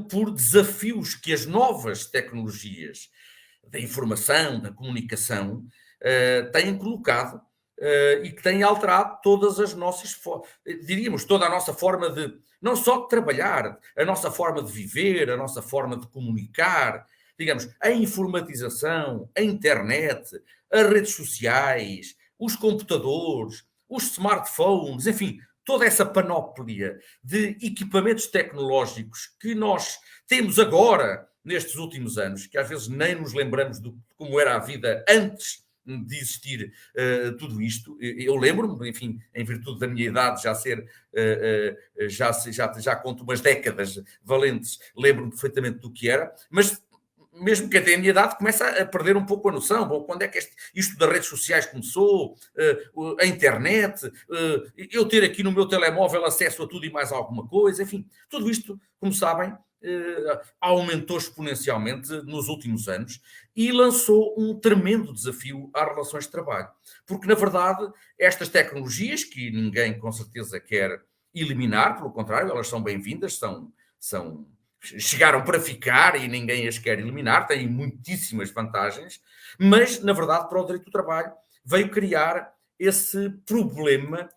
por desafios que as novas tecnologias da informação, da comunicação, têm colocado e que têm alterado todas as nossas, diríamos, toda a nossa forma de, não só de trabalhar, a nossa forma de viver, a nossa forma de comunicar, digamos, a informatização, a internet, as redes sociais, os computadores, os smartphones, enfim, toda essa panóplia de equipamentos tecnológicos que nós temos agora, nestes últimos anos, que às vezes nem nos lembramos de como era a vida antes de existir tudo isto. Eu lembro-me, enfim, em virtude da minha idade já conto umas décadas valentes, lembro-me perfeitamente do que era, mas mesmo que até a minha idade começa a perder um pouco a noção. Bom, quando é que isto das redes sociais começou, a internet, eu ter aqui no meu telemóvel acesso a tudo e mais alguma coisa, enfim, tudo isto, como sabem, aumentou exponencialmente nos últimos anos e lançou um tremendo desafio às relações de trabalho. Porque, na verdade, estas tecnologias, que ninguém com certeza quer eliminar, pelo contrário, elas são bem-vindas, chegaram para ficar e ninguém as quer eliminar, têm muitíssimas vantagens, mas, na verdade, para o direito do trabalho, veio criar esse problema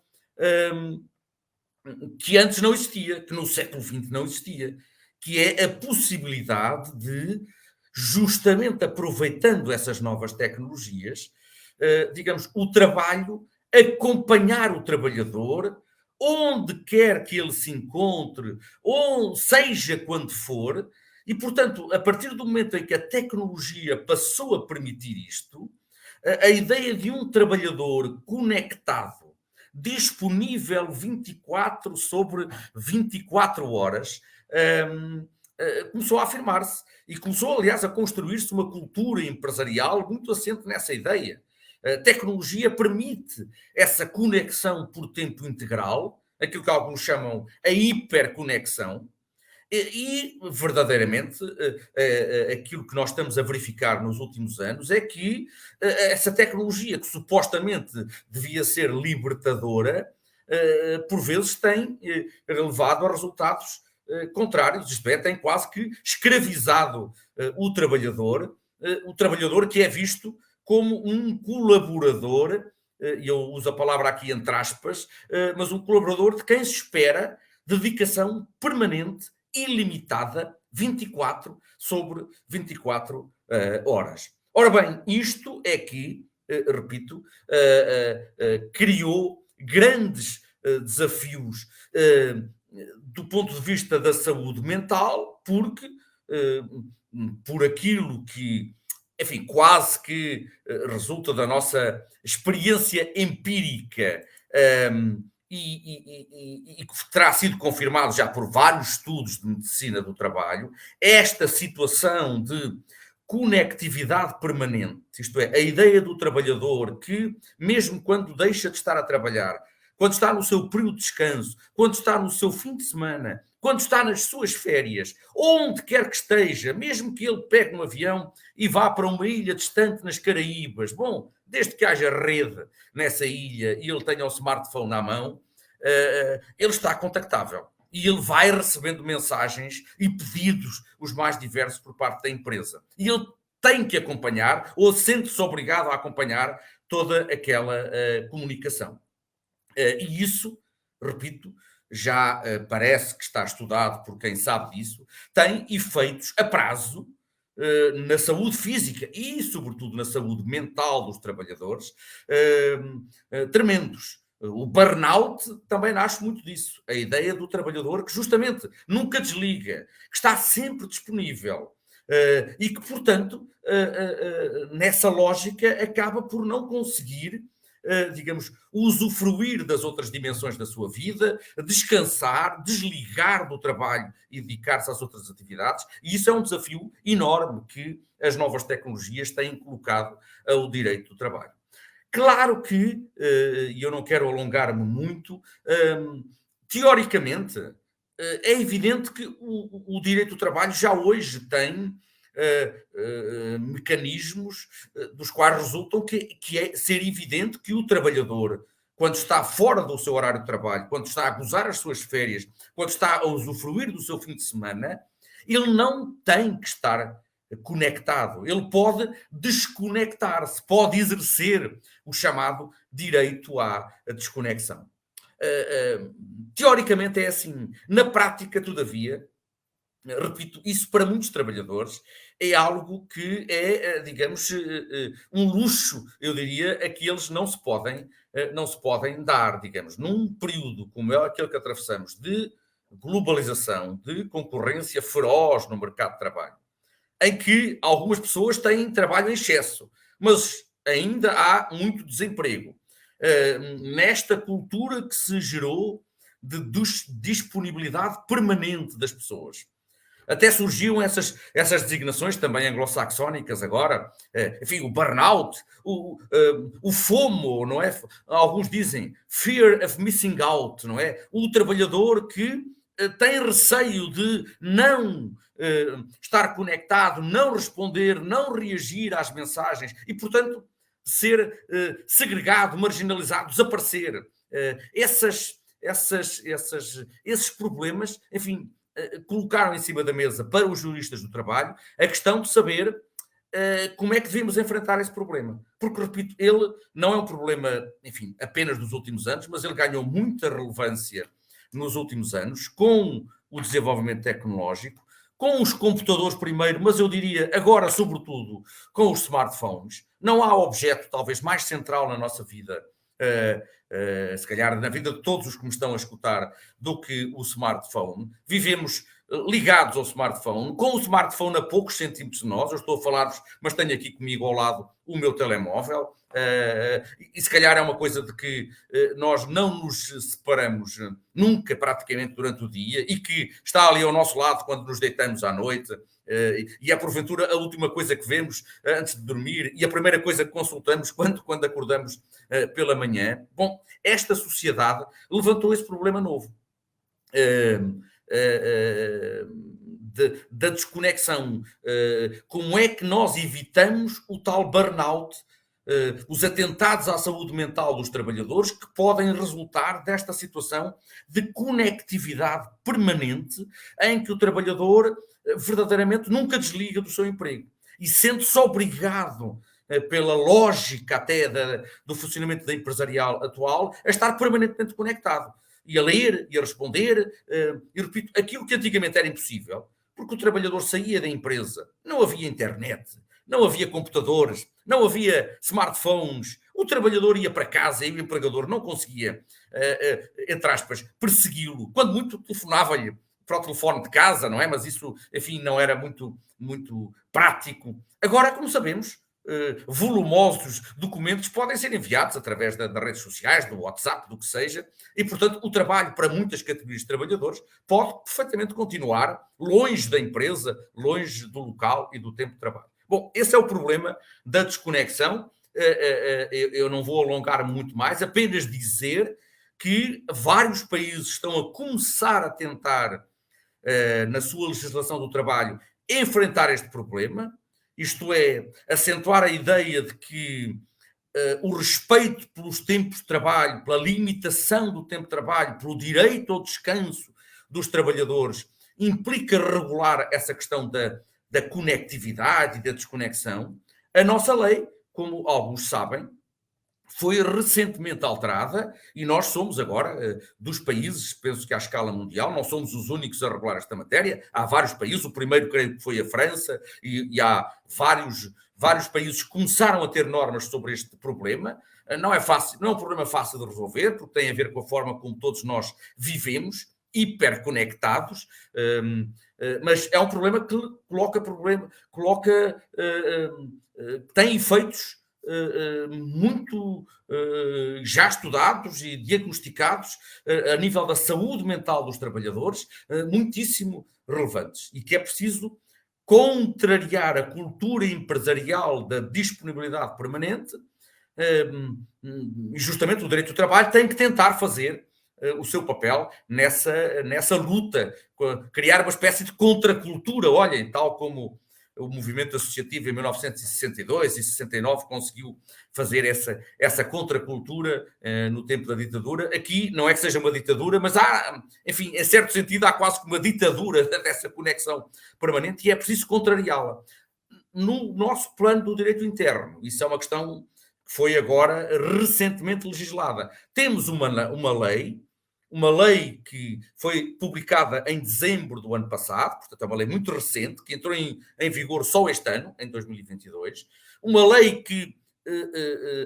que antes não existia, que no século XX não existia, que é a possibilidade de, justamente aproveitando essas novas tecnologias, digamos, o trabalho, acompanhar o trabalhador, onde quer que ele se encontre, ou seja quando for, e, portanto, a partir do momento em que a tecnologia passou a permitir isto, a ideia de um trabalhador conectado, disponível 24 sobre 24 horas, começou a afirmar-se e começou, aliás, a construir-se uma cultura empresarial muito assente nessa ideia. A tecnologia permite essa conexão por tempo integral, aquilo que alguns chamam a hiperconexão, e verdadeiramente aquilo que nós estamos a verificar nos últimos anos é que essa tecnologia que supostamente devia ser libertadora, por vezes tem levado a resultados contrários, isto é, tem quase que escravizado o trabalhador que é visto como um colaborador, e eu uso a palavra aqui entre aspas, mas um colaborador de quem se espera dedicação permanente, ilimitada, 24 sobre 24 horas. Ora bem, isto é que, repito, criou grandes desafios do ponto de vista da saúde mental, porque por aquilo que, enfim, quase que resulta da nossa experiência empírica e que terá sido confirmado já por vários estudos de medicina do trabalho, esta situação de conectividade permanente, isto é, a ideia do trabalhador que, mesmo quando deixa de estar a trabalhar, quando está no seu período de descanso, quando está no seu fim de semana, quando está nas suas férias, onde quer que esteja, mesmo que ele pegue um avião e vá para uma ilha distante nas Caraíbas, bom, desde que haja rede nessa ilha e ele tenha o smartphone na mão, ele está contactável. E ele vai recebendo mensagens e pedidos os mais diversos por parte da empresa. E ele tem que acompanhar, ou sente-se obrigado a acompanhar, toda aquela comunicação. E isso, repito, já parece que está estudado por quem sabe disso, tem efeitos a prazo na saúde física e, sobretudo, na saúde mental dos trabalhadores, tremendos. O burnout também nasce muito disso. A ideia do trabalhador que justamente nunca desliga, que está sempre disponível e que, portanto, nessa lógica acaba por não conseguir, digamos, usufruir das outras dimensões da sua vida, descansar, desligar do trabalho e dedicar-se às outras atividades. E isso é um desafio enorme que as novas tecnologias têm colocado ao direito do trabalho. Claro que, e eu não quero alongar-me muito, teoricamente, é evidente que o direito do trabalho já hoje tem mecanismos dos quais resultam que é ser evidente que o trabalhador, quando está fora do seu horário de trabalho, quando está a gozar as suas férias, quando está a usufruir do seu fim de semana, ele não tem que estar conectado. Ele pode desconectar-se, pode exercer o chamado direito à desconexão. Teoricamente é assim. Na prática, todavia, repito, isso para muitos trabalhadores é algo que é, digamos, um luxo, eu diria, a que eles não se podem dar, digamos, num período como é aquele que atravessamos de globalização, de concorrência feroz no mercado de trabalho, em que algumas pessoas têm trabalho em excesso, mas ainda há muito desemprego. Nesta cultura que se gerou de disponibilidade permanente das pessoas. Até surgiam essas designações também anglo-saxónicas agora, enfim, o burnout, o FOMO, não é? Alguns dizem fear of missing out, não é? O trabalhador que tem receio de não estar conectado, não responder, não reagir às mensagens e, portanto, ser segregado, marginalizado, desaparecer. Esses problemas, enfim, colocaram em cima da mesa para os juristas do trabalho a questão de saber como é que devemos enfrentar esse problema. Porque, repito, ele não é um problema, enfim, apenas dos últimos anos, mas ele ganhou muita relevância nos últimos anos, com o desenvolvimento tecnológico, com os computadores primeiro, mas eu diria agora, sobretudo, com os smartphones. Não há objeto, talvez, mais central na nossa vida, se calhar na vida de todos os que me estão a escutar, do que o smartphone. Vivemos ligados ao smartphone, com o smartphone a poucos centímetros de nós. Eu estou a falar-vos, mas tenho aqui comigo ao lado o meu telemóvel. E se calhar é uma coisa de que nós não nos separamos nunca praticamente durante o dia e que está ali ao nosso lado quando nos deitamos à noite e é porventura a última coisa que vemos antes de dormir e a primeira coisa que consultamos quando acordamos pela manhã. Bom, esta sociedade levantou esse problema novo da desconexão. Como é que nós evitamos o tal burnout, os atentados à saúde mental dos trabalhadores que podem resultar desta situação de conectividade permanente em que o trabalhador verdadeiramente nunca desliga do seu emprego e sente-se obrigado, pela lógica até do funcionamento da empresarial atual, a estar permanentemente conectado e a ler e a responder. E repito, aquilo que antigamente era impossível, porque o trabalhador saía da empresa, não havia internet, não havia computadores, não havia smartphones, o trabalhador ia para casa e o empregador não conseguia, entre aspas, persegui-lo. Quando muito, telefonava-lhe para o telefone de casa, não é? Mas isso, enfim, não era muito prático. Agora, como sabemos, volumosos documentos podem ser enviados através das redes sociais, do WhatsApp, do que seja, e, portanto, o trabalho para muitas categorias de trabalhadores pode perfeitamente continuar longe da empresa, longe do local e do tempo de trabalho. Bom, esse é o problema da desconexão. Eu não vou alongar muito mais, apenas dizer que vários países estão a começar a tentar, na sua legislação do trabalho, enfrentar este problema, isto é, acentuar a ideia de que o respeito pelos tempos de trabalho, pela limitação do tempo de trabalho, pelo direito ao descanso dos trabalhadores, implica regular essa questão da conectividade e da desconexão. A nossa lei, como alguns sabem, foi recentemente alterada e nós somos agora, dos países, penso que à escala mundial, não somos os únicos a regular esta matéria. Há vários países, o primeiro creio que foi a França, e há vários países que começaram a ter normas sobre este problema. Não é fácil, não é um problema fácil de resolver, porque tem a ver com a forma como todos nós vivemos, hiperconectados, mas é um problema que tem efeitos muito já estudados e diagnosticados a nível da saúde mental dos trabalhadores, muitíssimo relevantes, e que é preciso contrariar a cultura empresarial da disponibilidade permanente, e justamente o direito do trabalho tem que tentar fazer o seu papel nessa luta, criar uma espécie de contracultura. Olhem, tal como o movimento associativo em 1962 e 69 conseguiu fazer essa contracultura no tempo da ditadura. Aqui não é que seja uma ditadura, mas há, enfim, em certo sentido, há quase que uma ditadura dessa conexão permanente, e é preciso contrariá-la. No nosso plano do direito interno, isso é uma questão que foi agora recentemente legislada. Temos uma lei que foi publicada em dezembro do ano passado, portanto é uma lei muito recente, que entrou em vigor só este ano, em 2022, uma lei que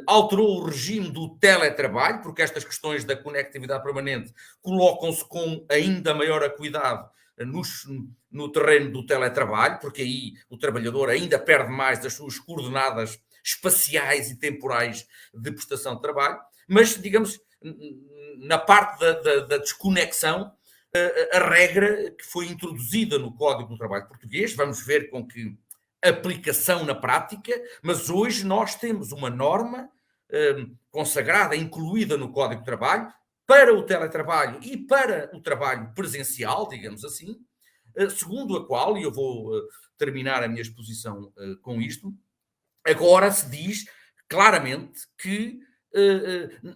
alterou o regime do teletrabalho, porque estas questões da conectividade permanente colocam-se com ainda maior acuidade no terreno do teletrabalho, porque aí o trabalhador ainda perde mais das suas coordenadas espaciais e temporais de prestação de trabalho, mas, digamos, na parte da desconexão, a regra que foi introduzida no Código do Trabalho Português, vamos ver com que aplicação na prática, mas hoje nós temos uma norma consagrada, incluída no Código do Trabalho, para o teletrabalho e para o trabalho presencial, digamos assim, segundo a qual, e eu vou terminar a minha exposição com isto, agora se diz claramente que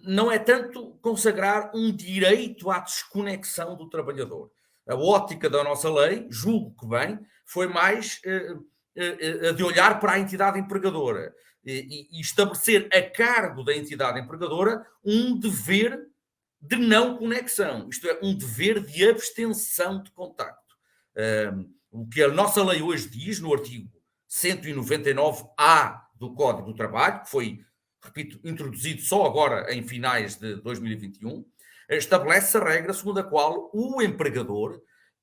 não é tanto consagrar um direito à desconexão do trabalhador. A ótica da nossa lei, julgo que bem, foi mais de olhar para a entidade empregadora e estabelecer a cargo da entidade empregadora um dever de não conexão, isto é, um dever de abstenção de contacto. O que a nossa lei hoje diz, no artigo 199A do Código do Trabalho, que foi, repito, introduzido só agora em finais de 2021, estabelece a regra segundo a qual o empregador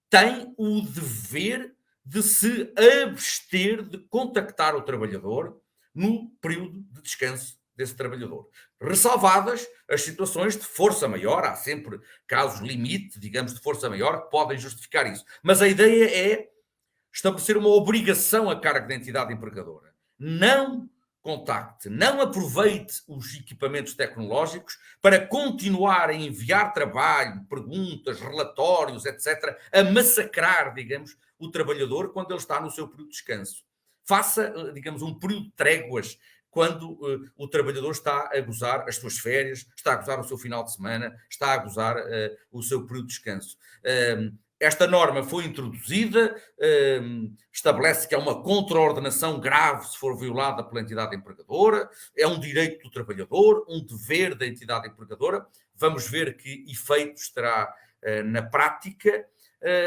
tem o dever de se abster de contactar o trabalhador no período de descanso desse trabalhador. Ressalvadas as situações de força maior, há sempre casos limite, digamos, de força maior, que podem justificar isso. Mas a ideia é estabelecer uma obrigação a cargo da entidade empregadora. Não contacte, não aproveite os equipamentos tecnológicos para continuar a enviar trabalho, perguntas, relatórios, etc., a massacrar, digamos, o trabalhador quando ele está no seu período de descanso. Faça, digamos, um período de tréguas quando o trabalhador está a gozar as suas férias, está a gozar o seu final de semana, está a gozar o seu período de descanso. Esta norma foi introduzida, estabelece que é uma contraordenação grave se for violada pela entidade empregadora, é um direito do trabalhador, um dever da entidade empregadora. Vamos ver que efeitos terá na prática,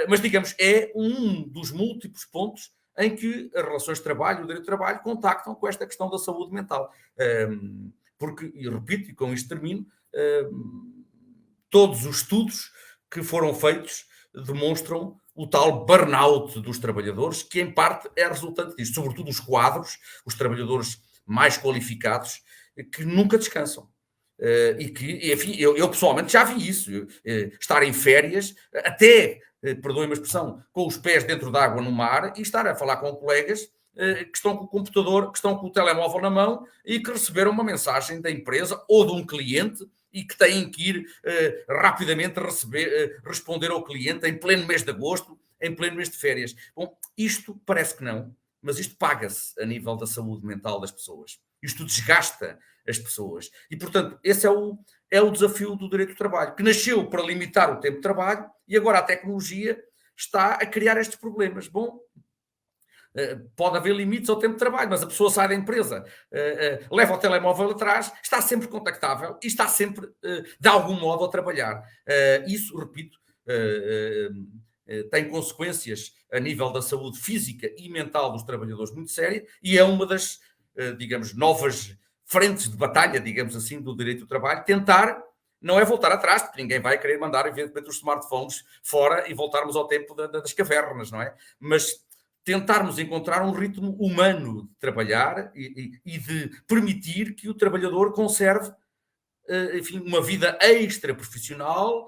mas, digamos, é um dos múltiplos pontos em que as relações de trabalho e o direito do trabalho contactam com esta questão da saúde mental. porque, e repito, e com isto termino, todos os estudos que foram feitos demonstram o tal burnout dos trabalhadores, que em parte é resultante disto, sobretudo os quadros, os trabalhadores mais qualificados, que nunca descansam. E que, enfim, eu pessoalmente já vi isso, estar em férias, até, perdoem-me a expressão, com os pés dentro d'água no mar, e estar a falar com colegas que estão com o computador, que estão com o telemóvel na mão e que receberam uma mensagem da empresa ou de um cliente e que têm que ir rapidamente responder ao cliente em pleno mês de agosto, em pleno mês de férias. Bom, isto parece que não, mas isto paga-se a nível da saúde mental das pessoas. Isto desgasta as pessoas. E, portanto, esse é o desafio do direito do trabalho, que nasceu para limitar o tempo de trabalho e agora a tecnologia está a criar estes problemas. Bom, pode haver limites ao tempo de trabalho, mas a pessoa sai da empresa, leva o telemóvel atrás, está sempre contactável e está sempre, de algum modo, a trabalhar. Isso, repito, tem consequências a nível da saúde física e mental dos trabalhadores muito séria e é uma das, digamos, novas frentes de batalha, digamos assim, do direito do trabalho, tentar, não é voltar atrás, porque ninguém vai querer mandar, evidentemente, os smartphones fora e voltarmos ao tempo das cavernas, não é? Mas tentarmos encontrar um ritmo humano de trabalhar e de permitir que o trabalhador conserve, enfim, uma vida extra profissional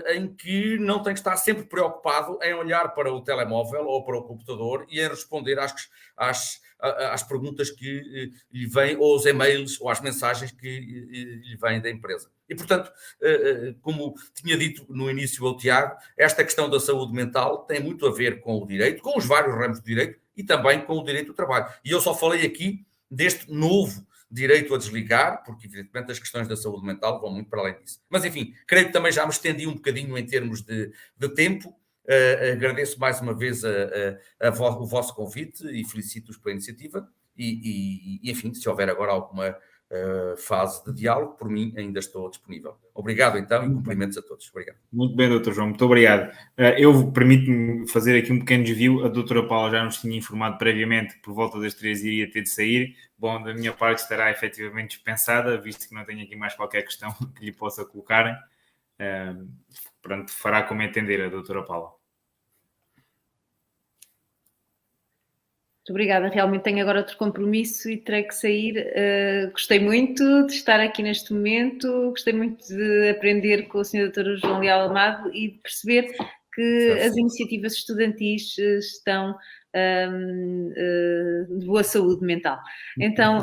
em que não tem que estar sempre preocupado em olhar para o telemóvel ou para o computador e em responder às perguntas que lhe vêm, ou aos e-mails, ou às mensagens que lhe vêm da empresa. E, portanto, como tinha dito no início ao Tiago, esta questão da saúde mental tem muito a ver com o direito, com os vários ramos do direito e também com o direito do trabalho. E eu só falei aqui deste novo direito a desligar, porque, evidentemente, as questões da saúde mental vão muito para além disso. Mas, enfim, creio que também já me estendi um bocadinho em termos de tempo. Agradeço mais uma vez o vosso convite e felicito-os pela iniciativa e, enfim, se houver agora alguma fase de diálogo, por mim ainda estou disponível. Obrigado então e cumprimentos a todos. Obrigado. Muito bem, Dr. João, muito obrigado. Eu permito-me fazer aqui um pequeno desvio. A doutora Paula já nos tinha informado previamente que por volta das 3 iria ter de sair. Bom, da minha parte estará efetivamente dispensada, visto que não tenho aqui mais qualquer questão que lhe possa colocarem. Pronto, fará como entender a doutora Paula. Muito obrigada. Realmente tenho agora outro compromisso e terei que sair. Gostei muito de estar aqui neste momento, gostei muito de aprender com o Sr. Dr. João Leal Amado e de perceber que as iniciativas estudantis estão de boa saúde mental. Então,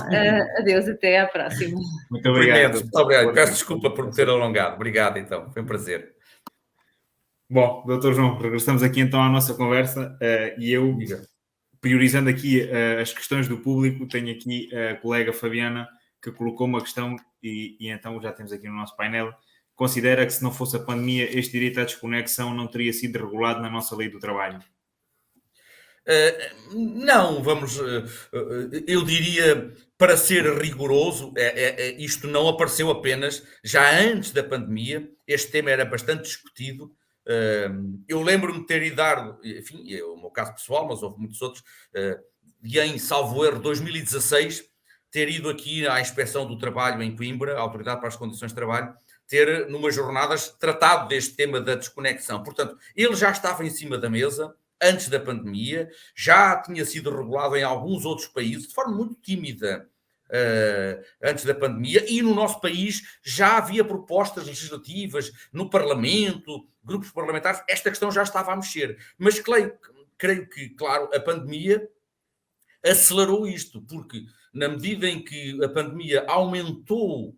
adeus, até à próxima. Muito obrigado. Muito obrigado. Peço desculpa por me ter alongado. Obrigado, então. Foi um prazer. Bom, Dr. João, regressamos aqui então à nossa conversa e eu, priorizando aqui as questões do público, tenho aqui a colega Fabiana que colocou uma questão e então já temos aqui no nosso painel. Considera que se não fosse a pandemia, este direito à desconexão não teria sido regulado na nossa lei do trabalho? Não, eu diria, para ser rigoroso, isto não apareceu apenas, já antes da pandemia, este tema era bastante discutido. Eu lembro-me de ter ido, enfim, é o meu caso pessoal, mas houve muitos outros, e em, salvo erro, 2016, ter ido aqui à Inspeção do Trabalho em Coimbra, a Autoridade para as Condições de Trabalho, ter, numas jornadas, tratado deste tema da desconexão. Portanto, ele já estava em cima da mesa, antes da pandemia, já tinha sido regulado em alguns outros países, de forma muito tímida, antes da pandemia, e no nosso país já havia propostas legislativas no Parlamento, grupos parlamentares, esta questão já estava a mexer. Mas creio que, claro, a pandemia acelerou isto, porque na medida em que a pandemia aumentou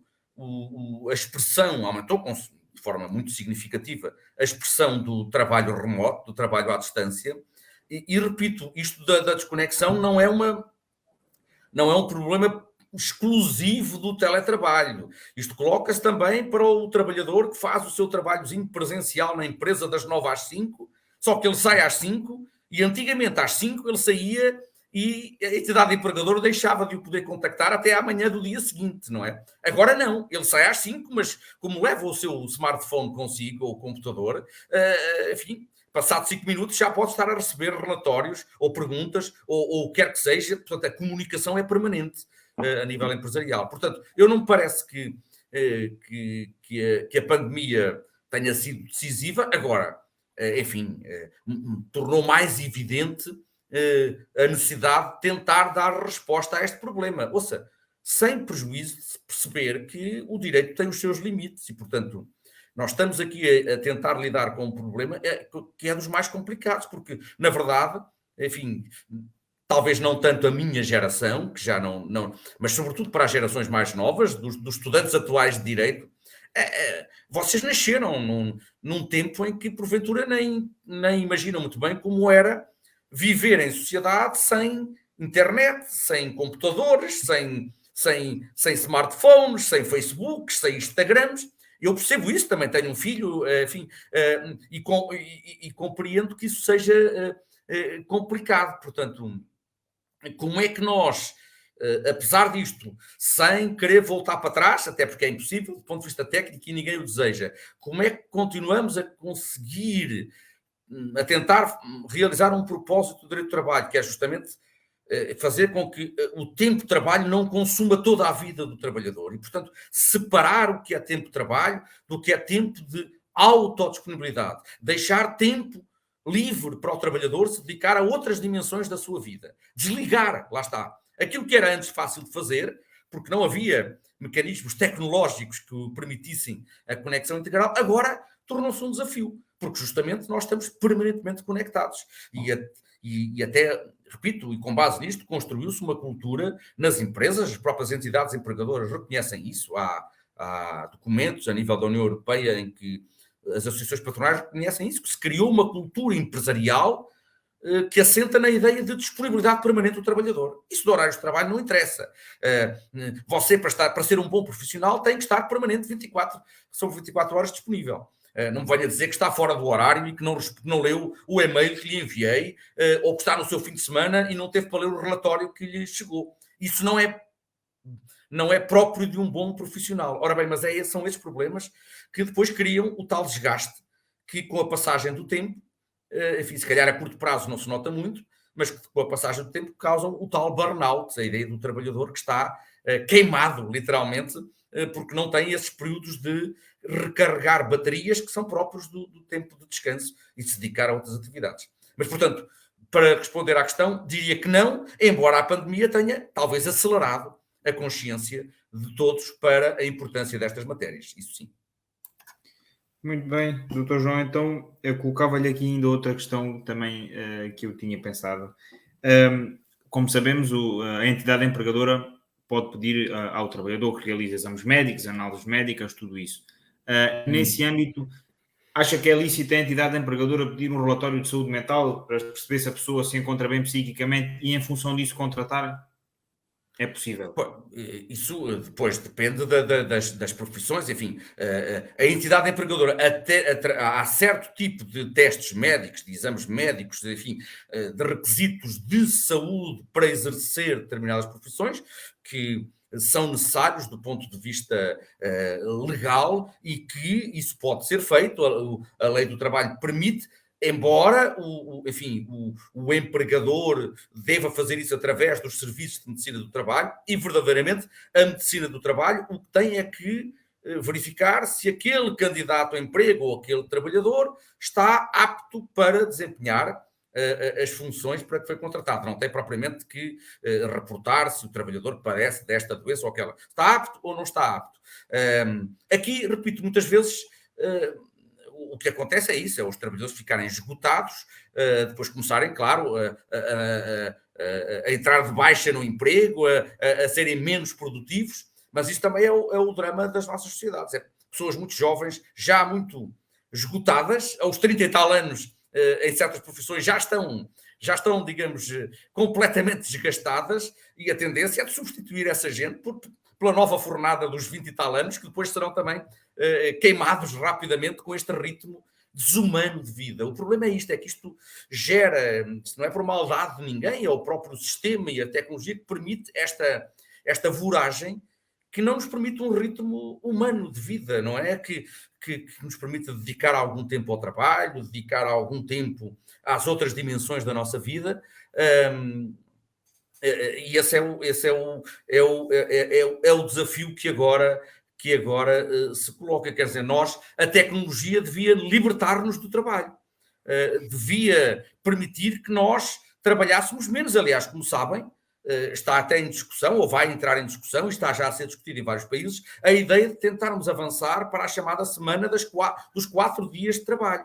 a expressão, aumentou de forma muito significativa a expressão do trabalho remoto, do trabalho à distância, e repito, isto da desconexão não é um problema exclusivo do teletrabalho. Isto coloca-se também para o trabalhador que faz o seu trabalhozinho presencial na empresa das 9 às 5, só que ele sai às 5 e antigamente às 5 ele saía e a entidade empregadora deixava de o poder contactar até amanhã do dia seguinte, não é? Agora não, ele sai às 5, mas como leva o seu smartphone consigo, ou o computador, enfim, passado 5 minutos já pode estar a receber relatórios ou perguntas, ou o que quer que seja, portanto a comunicação é permanente. a nível empresarial. Portanto, eu não me parece que a pandemia tenha sido decisiva. Agora, enfim, tornou mais evidente a necessidade de tentar dar resposta a este problema. Ouça, sem prejuízo de perceber que o direito tem os seus limites e, portanto, nós estamos aqui a tentar lidar com um problema que é dos mais complicados, porque, na verdade, enfim, talvez não tanto a minha geração, que já não mas sobretudo para as gerações mais novas, dos estudantes atuais de direito, vocês nasceram num tempo em que, porventura, nem imaginam muito bem como era viver em sociedade sem internet, sem computadores, sem smartphones, sem Facebooks, sem Instagrams. Eu percebo isso, também tenho um filho, enfim, e compreendo que isso seja complicado. Portanto, como é que nós, apesar disto, sem querer voltar para trás, até porque é impossível do ponto de vista técnico e ninguém o deseja, como é que continuamos a conseguir, a tentar realizar um propósito do direito do trabalho, que é justamente fazer com que o tempo de trabalho não consuma toda a vida do trabalhador e, portanto, separar o que é tempo de trabalho do que é tempo de autodisponibilidade, deixar tempo livre para o trabalhador se dedicar a outras dimensões da sua vida. Desligar, lá está. Aquilo que era antes fácil de fazer, porque não havia mecanismos tecnológicos que permitissem a conexão integral, agora tornou-se um desafio, porque justamente nós estamos permanentemente conectados. E até, repito, e com base nisto, construiu-se uma cultura nas empresas, as próprias entidades empregadoras reconhecem isso, há documentos a nível da União Europeia em que as associações patronais reconhecem isso, que se criou uma cultura empresarial que assenta na ideia de disponibilidade permanente do trabalhador. Isso de horários de trabalho não interessa. Você, para ser um bom profissional, tem que estar permanente sobre 24 horas disponível. Não me venha dizer que está fora do horário e que não leu o e-mail que lhe enviei, ou que está no seu fim de semana e não teve para ler o relatório que lhe chegou. Isso não é próprio de um bom profissional. Ora bem, mas são esses problemas que depois criam o tal desgaste, que com a passagem do tempo, enfim, se calhar a curto prazo não se nota muito, mas que com a passagem do tempo causam o tal burnout, a ideia do trabalhador que está queimado, literalmente, porque não tem esses períodos de recarregar baterias que são próprios do tempo de descanso e de se dedicar a outras atividades. Mas, portanto, para responder à questão, diria que não, embora a pandemia tenha talvez acelerado a consciência de todos para a importância destas matérias. Isso sim. Muito bem, Dr. João, então eu colocava-lhe aqui ainda outra questão também que eu tinha pensado. Como sabemos, a entidade empregadora pode pedir ao trabalhador que realize exames médicos, análises médicas, tudo isso. Nesse âmbito, acha que é lícito a entidade empregadora pedir um relatório de saúde mental para perceber se a pessoa se encontra bem psiquicamente e, em função disso, contratar? É possível. Isso depois depende das profissões, enfim, a entidade empregadora há certo tipo de testes médicos, de exames médicos, enfim, de requisitos de saúde para exercer determinadas profissões que são necessários do ponto de vista legal e que isso pode ser feito, a lei do trabalho permite. Embora o empregador deva fazer isso através dos serviços de medicina do trabalho, e verdadeiramente a medicina do trabalho o que tem é que verificar se aquele candidato a emprego ou aquele trabalhador está apto para desempenhar as funções para que foi contratado. Não tem propriamente que reportar se o trabalhador padece desta doença ou aquela. Está apto ou não está apto. Aqui, repito, muitas vezes o que acontece é isso, é os trabalhadores ficarem esgotados, depois começarem, claro, a entrar de baixa no emprego, a serem menos produtivos, mas isso também é o drama das nossas sociedades. É pessoas muito jovens, já muito esgotadas, aos 30 e tal anos, em certas profissões, já estão, digamos, completamente desgastadas, e a tendência é de substituir essa gente pela nova fornada dos 20 e tal anos, que depois serão também queimados rapidamente com este ritmo desumano de vida. O problema é isto, é que isto gera, isto não é por maldade de ninguém, é o próprio sistema e a tecnologia que permite esta voragem que não nos permite um ritmo humano de vida, não é? Que nos permite dedicar algum tempo ao trabalho, dedicar algum tempo às outras dimensões da nossa vida. E esse é o desafio que agora se coloca. Quer dizer, a tecnologia devia libertar-nos do trabalho, devia permitir que nós trabalhássemos menos. Aliás, como sabem, está até em discussão, ou vai entrar em discussão, e está já a ser discutido em vários países, a ideia de tentarmos avançar para a chamada semana dos 4 dias de trabalho.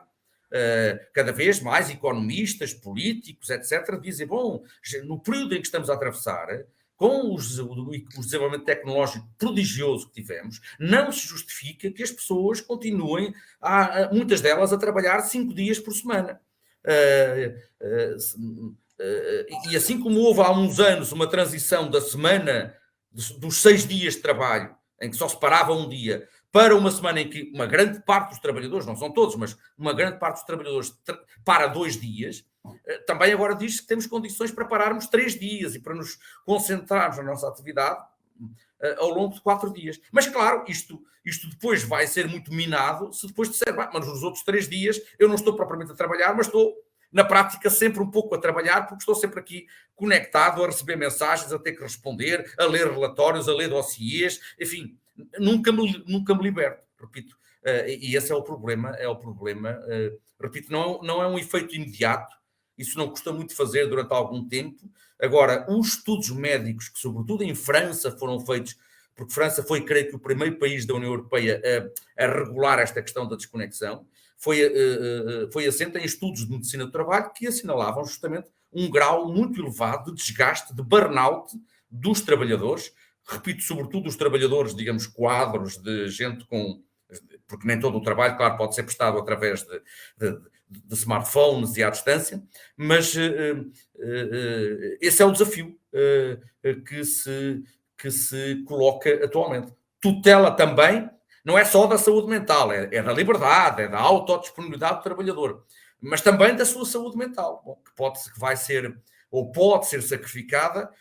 Cada vez mais economistas, políticos, etc., dizem, bom, no período em que estamos a atravessar, com o desenvolvimento tecnológico prodigioso que tivemos, não se justifica que as pessoas continuem, muitas delas, a trabalhar 5 dias por semana. E assim como houve há uns anos uma transição da semana, dos 6 dias de trabalho, em que só se parava um dia, para uma semana em que uma grande parte dos trabalhadores, não são todos, mas uma grande parte dos trabalhadores para 2 dias, também agora diz que temos condições para pararmos 3 dias e para nos concentrarmos na nossa atividade ao longo de 4 dias. Mas, claro, isto depois vai ser muito minado se depois disser, mas nos outros 3 dias eu não estou propriamente a trabalhar, mas estou, na prática, sempre um pouco a trabalhar, porque estou sempre aqui conectado a receber mensagens, a ter que responder, a ler relatórios, a ler dossiês, enfim, nunca me liberto, repito. E esse é o problema, repito, não é um efeito imediato, isso não custa muito fazer durante algum tempo. Agora, os estudos médicos, que sobretudo em França foram feitos, porque França foi, creio que, o primeiro país da União Europeia a regular esta questão da desconexão, foi assente em estudos de medicina do trabalho que assinalavam justamente um grau muito elevado de desgaste, de burnout dos trabalhadores, repito, sobretudo dos trabalhadores, digamos, quadros de gente com... Porque nem todo o trabalho, claro, pode ser prestado através de smartphones e à distância, mas esse é o desafio que se coloca atualmente. Tutela também, não é só da saúde mental, é da liberdade, é da autodisponibilidade do trabalhador, mas também da sua saúde mental, que vai ser, ou pode ser sacrificada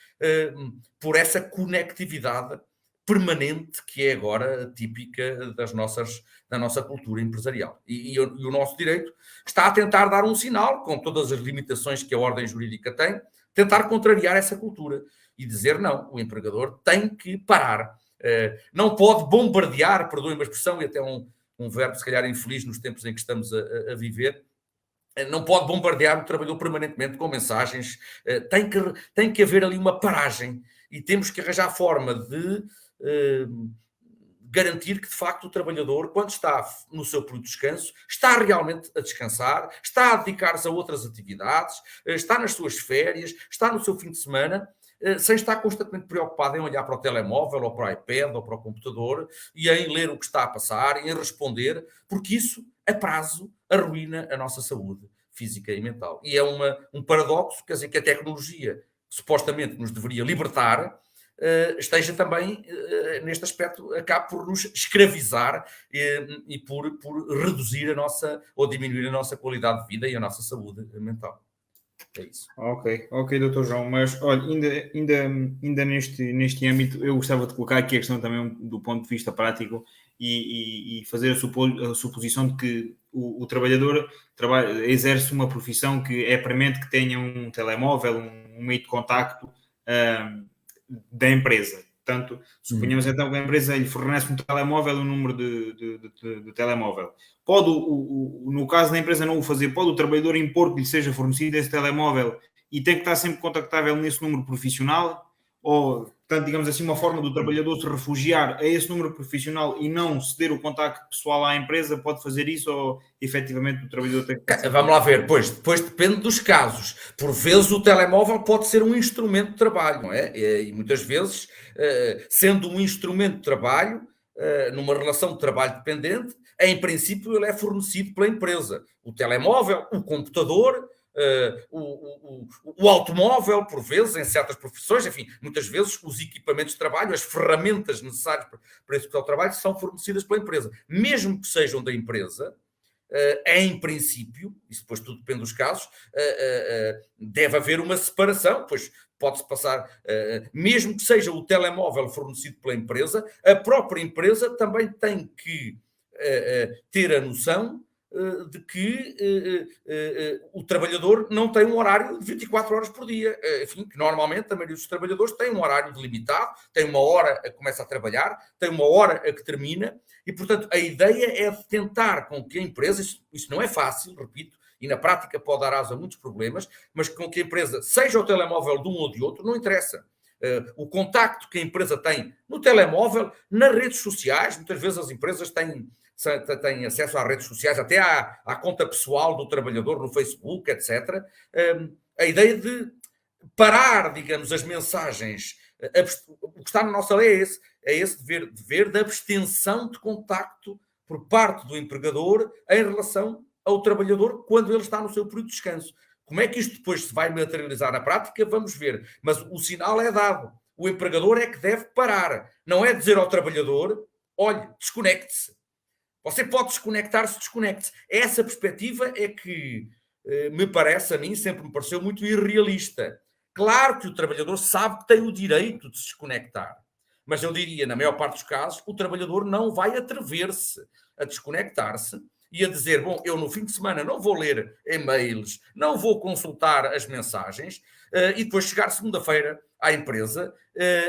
por essa conectividade permanente que é agora típica da nossa cultura empresarial. E o nosso direito está a tentar dar um sinal, com todas as limitações que a ordem jurídica tem, tentar contrariar essa cultura e dizer não, o empregador tem que parar. Não pode bombardear, perdoem-me a expressão, e até um verbo se calhar infeliz nos tempos em que estamos a viver, não pode bombardear o trabalhador permanentemente com mensagens, tem que haver ali uma paragem e temos que arranjar forma de garantir que, de facto, o trabalhador, quando está no seu período de descanso, está realmente a descansar, está a dedicar-se a outras atividades, está nas suas férias, está no seu fim de semana, sem estar constantemente preocupado em olhar para o telemóvel, ou para o iPad, ou para o computador, e em ler o que está a passar, em responder, porque isso, a prazo, arruína a nossa saúde física e mental. E é um paradoxo, quer dizer, que a tecnologia, que supostamente nos deveria libertar, esteja também, neste aspecto, acaba por nos escravizar e por reduzir ou diminuir a nossa qualidade de vida e a nossa saúde mental. É isso. Ok, Dr. João, mas olha, ainda neste âmbito, eu gostava de colocar aqui a questão também do ponto de vista prático e fazer a suposição de que o trabalhador exerce uma profissão que é premente que tenha um telemóvel, um meio de contacto da empresa. Portanto, suponhamos então que a empresa lhe fornece um telemóvel, um número de telemóvel. Pode, no caso da empresa não o fazer, pode o trabalhador impor que lhe seja fornecido esse telemóvel e tem que estar sempre contactável nesse número profissional? Ou, portanto, digamos assim, uma forma do trabalhador se refugiar a esse número profissional e não ceder o contacto pessoal à empresa, pode fazer isso ou efetivamente o trabalhador tem que... Vamos lá ver, depois depende dos casos. Por vezes o telemóvel pode ser um instrumento de trabalho, não é? E muitas vezes, sendo um instrumento de trabalho, numa relação de trabalho dependente, em princípio ele é fornecido pela empresa. O telemóvel, o computador... o automóvel, por vezes, em certas profissões, enfim, muitas vezes os equipamentos de trabalho, as ferramentas necessárias para executar o trabalho são fornecidas pela empresa. Mesmo que sejam da empresa, em princípio, isso depois tudo depende dos casos, deve haver uma separação, pois pode-se passar, mesmo que seja o telemóvel fornecido pela empresa, a própria empresa também tem que ter a noção de que o trabalhador não tem um horário de 24 horas por dia. Enfim, que normalmente a maioria dos trabalhadores tem um horário delimitado, tem uma hora a que começa a trabalhar, tem uma hora a que termina, e, portanto, a ideia é tentar com que a empresa, isso não é fácil, repito, e na prática pode dar asa a muitos problemas, mas com que a empresa, seja o telemóvel de um ou de outro, não interessa. O contacto que a empresa tem no telemóvel, nas redes sociais, muitas vezes as empresas têm acesso às redes sociais, até à conta pessoal do trabalhador no Facebook, etc. A ideia de parar, digamos, as mensagens. O que está na nossa lei é esse dever de abstenção de contacto por parte do empregador em relação ao trabalhador quando ele está no seu período de descanso. Como é que isto depois se vai materializar na prática? Vamos ver. Mas o sinal é dado. O empregador é que deve parar. Não é dizer ao trabalhador, olhe, desconecte-se. Você pode desconectar-se, desconecte-se. Essa perspectiva é que me parece, a mim, sempre me pareceu muito irrealista. Claro que o trabalhador sabe que tem o direito de se desconectar. Mas eu diria, na maior parte dos casos, o trabalhador não vai atrever-se a desconectar-se e a dizer, bom, eu no fim de semana não vou ler e-mails, não vou consultar as mensagens, e depois chegar segunda-feira à empresa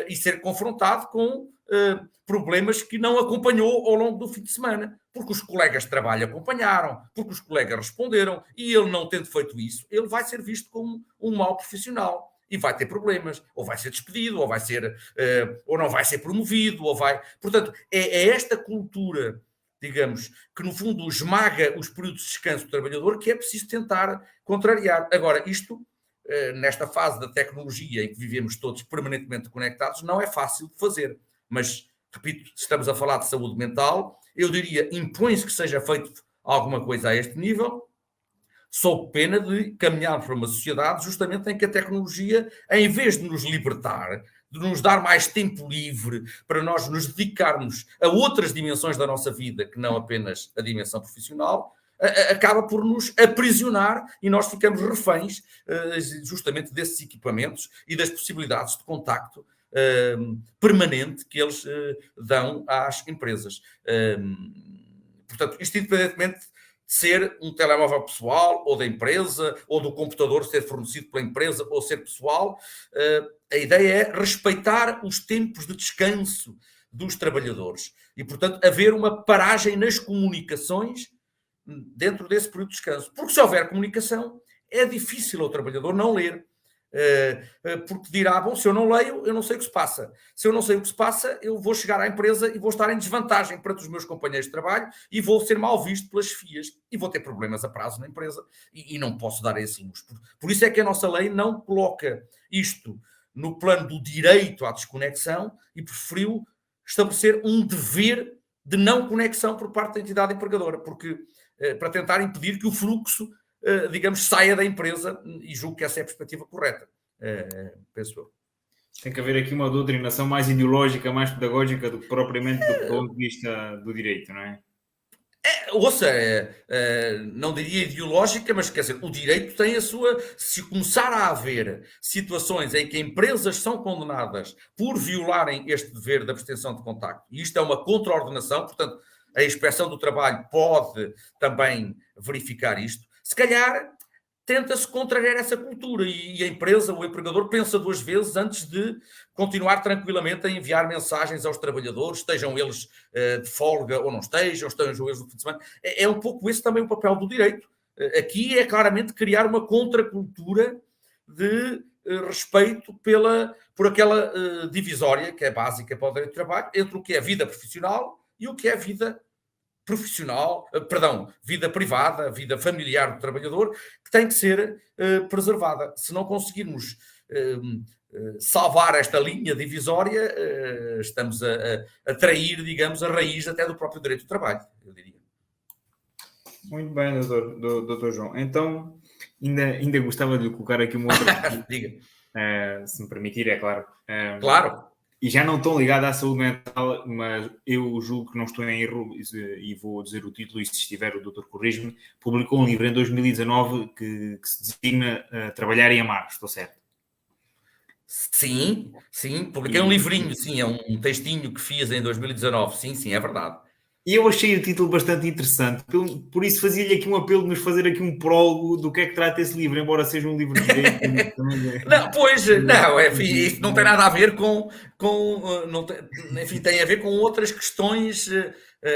e ser confrontado com problemas que não acompanhou ao longo do fim de semana, porque os colegas de trabalho acompanharam, porque os colegas responderam, e ele não tendo feito isso, ele vai ser visto como um mau profissional. E vai ter problemas, ou vai ser despedido, ou vai ser, ou não vai ser promovido, ou vai... Portanto, é esta cultura, digamos, que no fundo esmaga os períodos de descanso do trabalhador, que é preciso tentar contrariar. Agora, isto, nesta fase da tecnologia em que vivemos todos permanentemente conectados, não é fácil de fazer. Mas, repito, se estamos a falar de saúde mental, eu diria, impõe-se que seja feito alguma coisa a este nível, sob pena de caminharmos para uma sociedade justamente em que a tecnologia, em vez de nos libertar, de nos dar mais tempo livre para nós nos dedicarmos a outras dimensões da nossa vida, que não apenas a dimensão profissional, acaba por nos aprisionar e nós ficamos reféns justamente desses equipamentos e das possibilidades de contacto permanente que eles dão às empresas. Portanto, isto independentemente de ser um telemóvel pessoal ou da empresa, ou do computador ser fornecido pela empresa ou ser pessoal, a ideia é respeitar os tempos de descanso dos trabalhadores e, portanto, haver uma paragem nas comunicações dentro desse período de descanso. Porque se houver comunicação, é difícil ao trabalhador não ler. Porque dirá, bom, se eu não leio, eu não sei o que se passa. Se eu não sei o que se passa, eu vou chegar à empresa e vou estar em desvantagem perante os meus companheiros de trabalho e vou ser mal visto pelas chefias e vou ter problemas a prazo na empresa e não posso dar esse luxo. Por isso é que a nossa lei não coloca isto no plano do direito à desconexão e preferiu estabelecer um dever de não conexão por parte da entidade empregadora, porque para tentar impedir que o fluxo digamos, saia da empresa, e julgo que essa é a perspectiva correta, penso eu. Tem que haver aqui uma doutrinação mais ideológica, mais pedagógica do que propriamente do ponto de vista do direito, não é? Não diria ideológica, mas quer dizer, o direito tem a sua... Se começar a haver situações em que empresas são condenadas por violarem este dever de abstenção de contacto, e isto é uma contraordenação, portanto, a Inspeção do Trabalho pode também verificar isto, se calhar tenta-se contrariar essa cultura e a empresa, o empregador, pensa duas vezes antes de continuar tranquilamente a enviar mensagens aos trabalhadores, estejam eles de folga ou não estejam eles no fim de semana. É um pouco esse também o papel do direito. Aqui é claramente criar uma contracultura de respeito por aquela divisória que é básica para o direito do trabalho entre o que é vida profissional e o que é vida vida privada, vida familiar do trabalhador, que tem que ser preservada. Se não conseguirmos salvar esta linha divisória, estamos a trair, digamos, a raiz até do próprio direito do trabalho, eu diria. Muito bem, doutor João. Então, ainda gostava de lhe colocar aqui uma outra... Diga. Se me permitir, é claro. Claro. E já não estão ligados à saúde mental, mas eu julgo que não estou em erro e vou dizer o título, e se estiver o doutor corrige-me, publicou um livro em 2019 que se designa Trabalhar e Amar, estou certo? Sim, publiquei um livrinho, sim, é um textinho que fiz em 2019, sim, é verdade. E eu achei o título bastante interessante, por isso fazia-lhe aqui um apelo de nos fazer aqui um prólogo do que é que trata esse livro, embora seja um livro de direito. Não, pois, não, enfim, isso não tem nada a ver não tem, enfim, tem a ver com outras questões,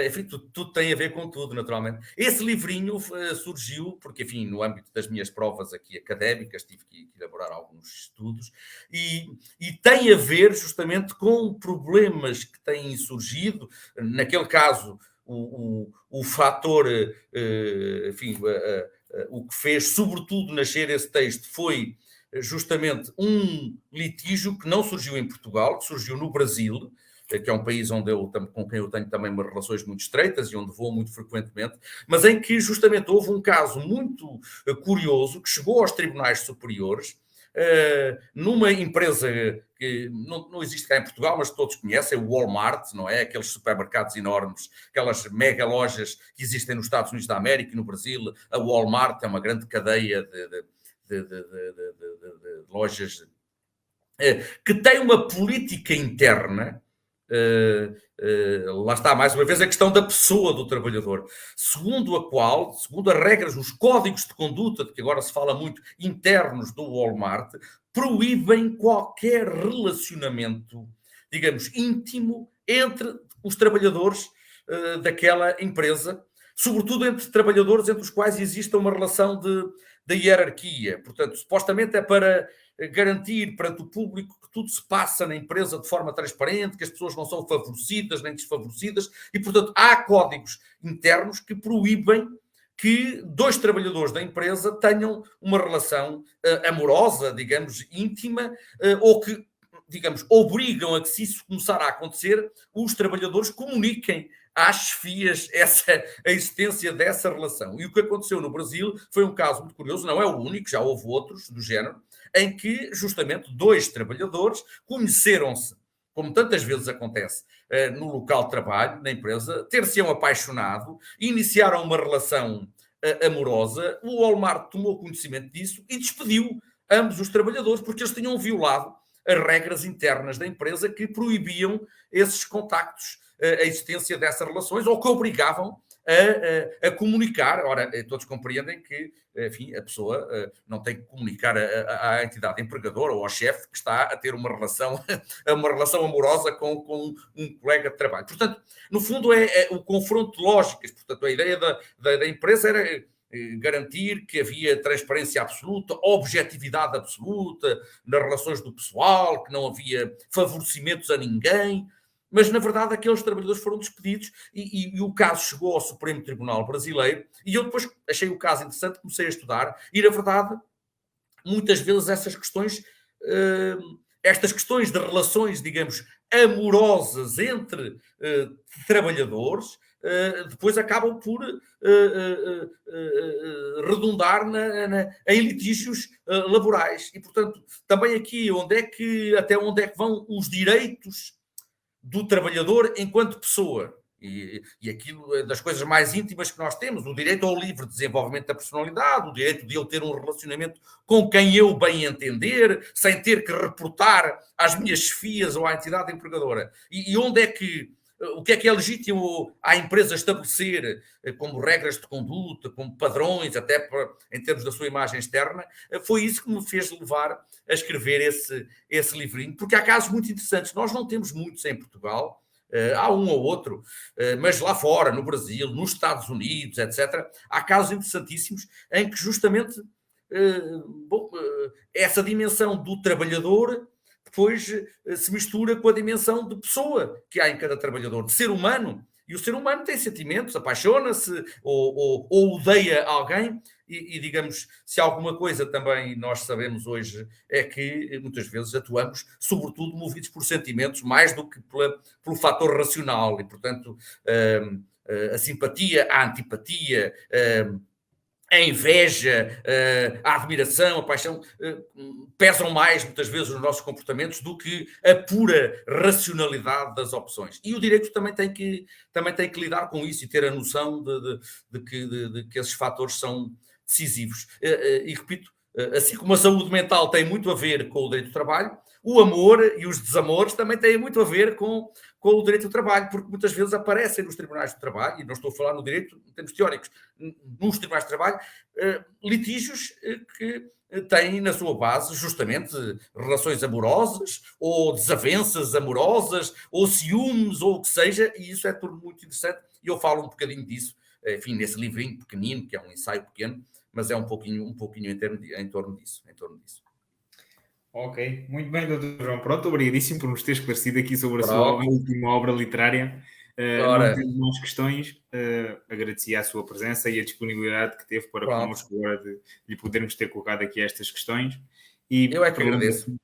enfim, tudo tem a ver com tudo, naturalmente. Esse livrinho surgiu porque, enfim, no âmbito das minhas provas aqui académicas, tive que elaborar alguns estudos e tem a ver justamente com problemas que têm surgido, naquele caso, o fator, enfim, o que fez sobretudo nascer esse texto foi justamente um litígio que não surgiu em Portugal, que surgiu no Brasil, que é um país com quem eu tenho também umas relações muito estreitas e onde vou muito frequentemente, mas em que justamente houve um caso muito curioso que chegou aos tribunais superiores, numa empresa que não existe cá em Portugal, mas todos conhecem, o Walmart, não é? Aqueles supermercados enormes, aquelas mega lojas que existem nos Estados Unidos da América e no Brasil. A Walmart é uma grande cadeia de lojas que tem uma política interna, lá está, mais uma vez, a questão da pessoa do trabalhador, segundo as regras, os códigos de conduta, de que agora se fala muito, internos do Walmart, proíbem qualquer relacionamento, digamos, íntimo entre os trabalhadores daquela empresa, sobretudo entre trabalhadores entre os quais exista uma relação de hierarquia. Portanto, supostamente é para garantir perante o público que tudo se passa na empresa de forma transparente, que as pessoas não são favorecidas nem desfavorecidas, e, portanto, há códigos internos que proíbem que dois trabalhadores da empresa tenham uma relação amorosa, digamos, íntima, ou que, digamos, obrigam a que, se isso começar a acontecer, os trabalhadores comuniquem às chefias a existência dessa relação. E o que aconteceu no Brasil foi um caso muito curioso, não é o único, já houve outros do género, em que justamente dois trabalhadores conheceram-se, como tantas vezes acontece no local de trabalho, na empresa, ter-se-ão apaixonado, iniciaram uma relação amorosa, o Walmart tomou conhecimento disso e despediu ambos os trabalhadores porque eles tinham violado as regras internas da empresa que proibiam esses contactos, a existência dessas relações, ou que obrigavam a comunicar. Ora, todos compreendem que, enfim, a pessoa não tem que comunicar à entidade empregadora ou ao chefe que está a ter uma relação amorosa com um colega de trabalho. Portanto, no fundo, é o confronto de lógicas. Portanto, a ideia da empresa era garantir que havia transparência absoluta, objetividade absoluta nas relações do pessoal, que não havia favorecimentos a ninguém. Mas, na verdade, aqueles trabalhadores foram despedidos e o caso chegou ao Supremo Tribunal Brasileiro e eu depois achei o caso interessante, comecei a estudar e, na verdade, muitas vezes estas questões de relações, digamos, amorosas entre trabalhadores, depois acabam por redundar em litígios laborais. E, portanto, também aqui, até onde é que vão os direitos do trabalhador enquanto pessoa. E aquilo das coisas mais íntimas que nós temos, o direito ao livre desenvolvimento da personalidade, o direito de eu ter um relacionamento com quem eu bem entender, sem ter que reportar às minhas chefias ou à entidade empregadora. E onde é que, o que é legítimo à empresa estabelecer como regras de conduta, como padrões, até em termos da sua imagem externa, foi isso que me fez levar a escrever esse livrinho, porque há casos muito interessantes. Nós não temos muitos em Portugal, há um ou outro, mas lá fora, no Brasil, nos Estados Unidos, etc., há casos interessantíssimos em que justamente essa dimensão do trabalhador depois se mistura com a dimensão de pessoa que há em cada trabalhador, de ser humano. E o ser humano tem sentimentos, apaixona-se ou odeia alguém e, digamos, se alguma coisa também nós sabemos hoje é que muitas vezes atuamos, sobretudo, movidos por sentimentos, mais do que pelo fator racional. E, portanto, a simpatia, a antipatia, a inveja, a admiração, a paixão, pesam mais, muitas vezes, nos nossos comportamentos do que a pura racionalidade das opções. E o direito também tem que lidar com isso e ter a noção de que esses fatores são decisivos. E repito, assim como a saúde mental tem muito a ver com o direito do trabalho, o amor e os desamores também têm muito a ver com o direito do trabalho, porque muitas vezes aparecem nos tribunais de trabalho, e não estou a falar no direito em termos teóricos, nos tribunais de trabalho, litígios que têm na sua base justamente relações amorosas, ou desavenças amorosas, ou ciúmes, ou o que seja, e isso é tudo muito interessante, e eu falo um bocadinho disso, enfim, nesse livrinho pequenino, que é um ensaio pequeno, mas é um pouquinho em torno disso. Ok, muito bem, doutor João. Pronto, obrigadíssimo por nos ter esclarecido aqui sobre a sua Pronto. última obra literária. Não Ora, tendo mais questões, agradecia a sua presença e a disponibilidade que teve para pronto. connosco agora de lhe podermos ter colocado aqui estas questões. E Eu é que agradeço.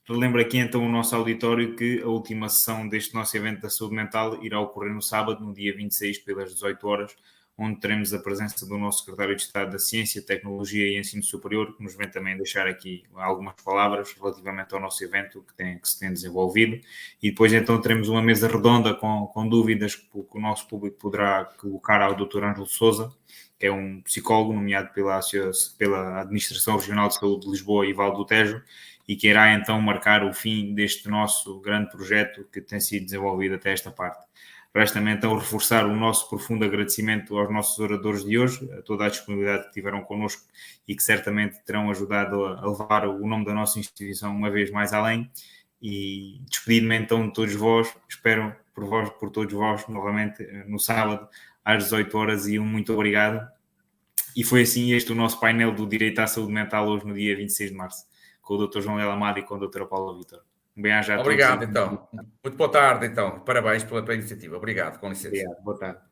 relembro aqui então o nosso auditório que a última sessão deste nosso evento da saúde mental irá ocorrer no sábado, no dia 26, pelas 18 horas, onde teremos a presença do nosso secretário de Estado da Ciência, Tecnologia e Ensino Superior, que nos vem também deixar aqui algumas palavras relativamente ao nosso evento que se tem desenvolvido. E depois então teremos uma mesa redonda com dúvidas que o nosso público poderá colocar ao Dr. Ângelo Sousa, que é um psicólogo nomeado pela Administração Regional de Saúde de Lisboa e Val do Tejo, e que irá então marcar o fim deste nosso grande projeto que tem sido desenvolvido até esta parte. Resta-me então reforçar o nosso profundo agradecimento aos nossos oradores de hoje, a toda a disponibilidade que tiveram connosco e que certamente terão ajudado a levar o nome da nossa instituição uma vez mais além. E despedir-me então de todos vós, espero por todos vós novamente no sábado às 18 horas e muito obrigado. E foi assim este o nosso painel do Direito à Saúde Mental hoje no dia 26 de março, com o Dr. João Lela Amado e com a Dra. Paula Vitor. Bem-aja a todos. Obrigado, então. Muito boa tarde, então. Parabéns pela iniciativa. Obrigado, com licença. Obrigado, boa tarde.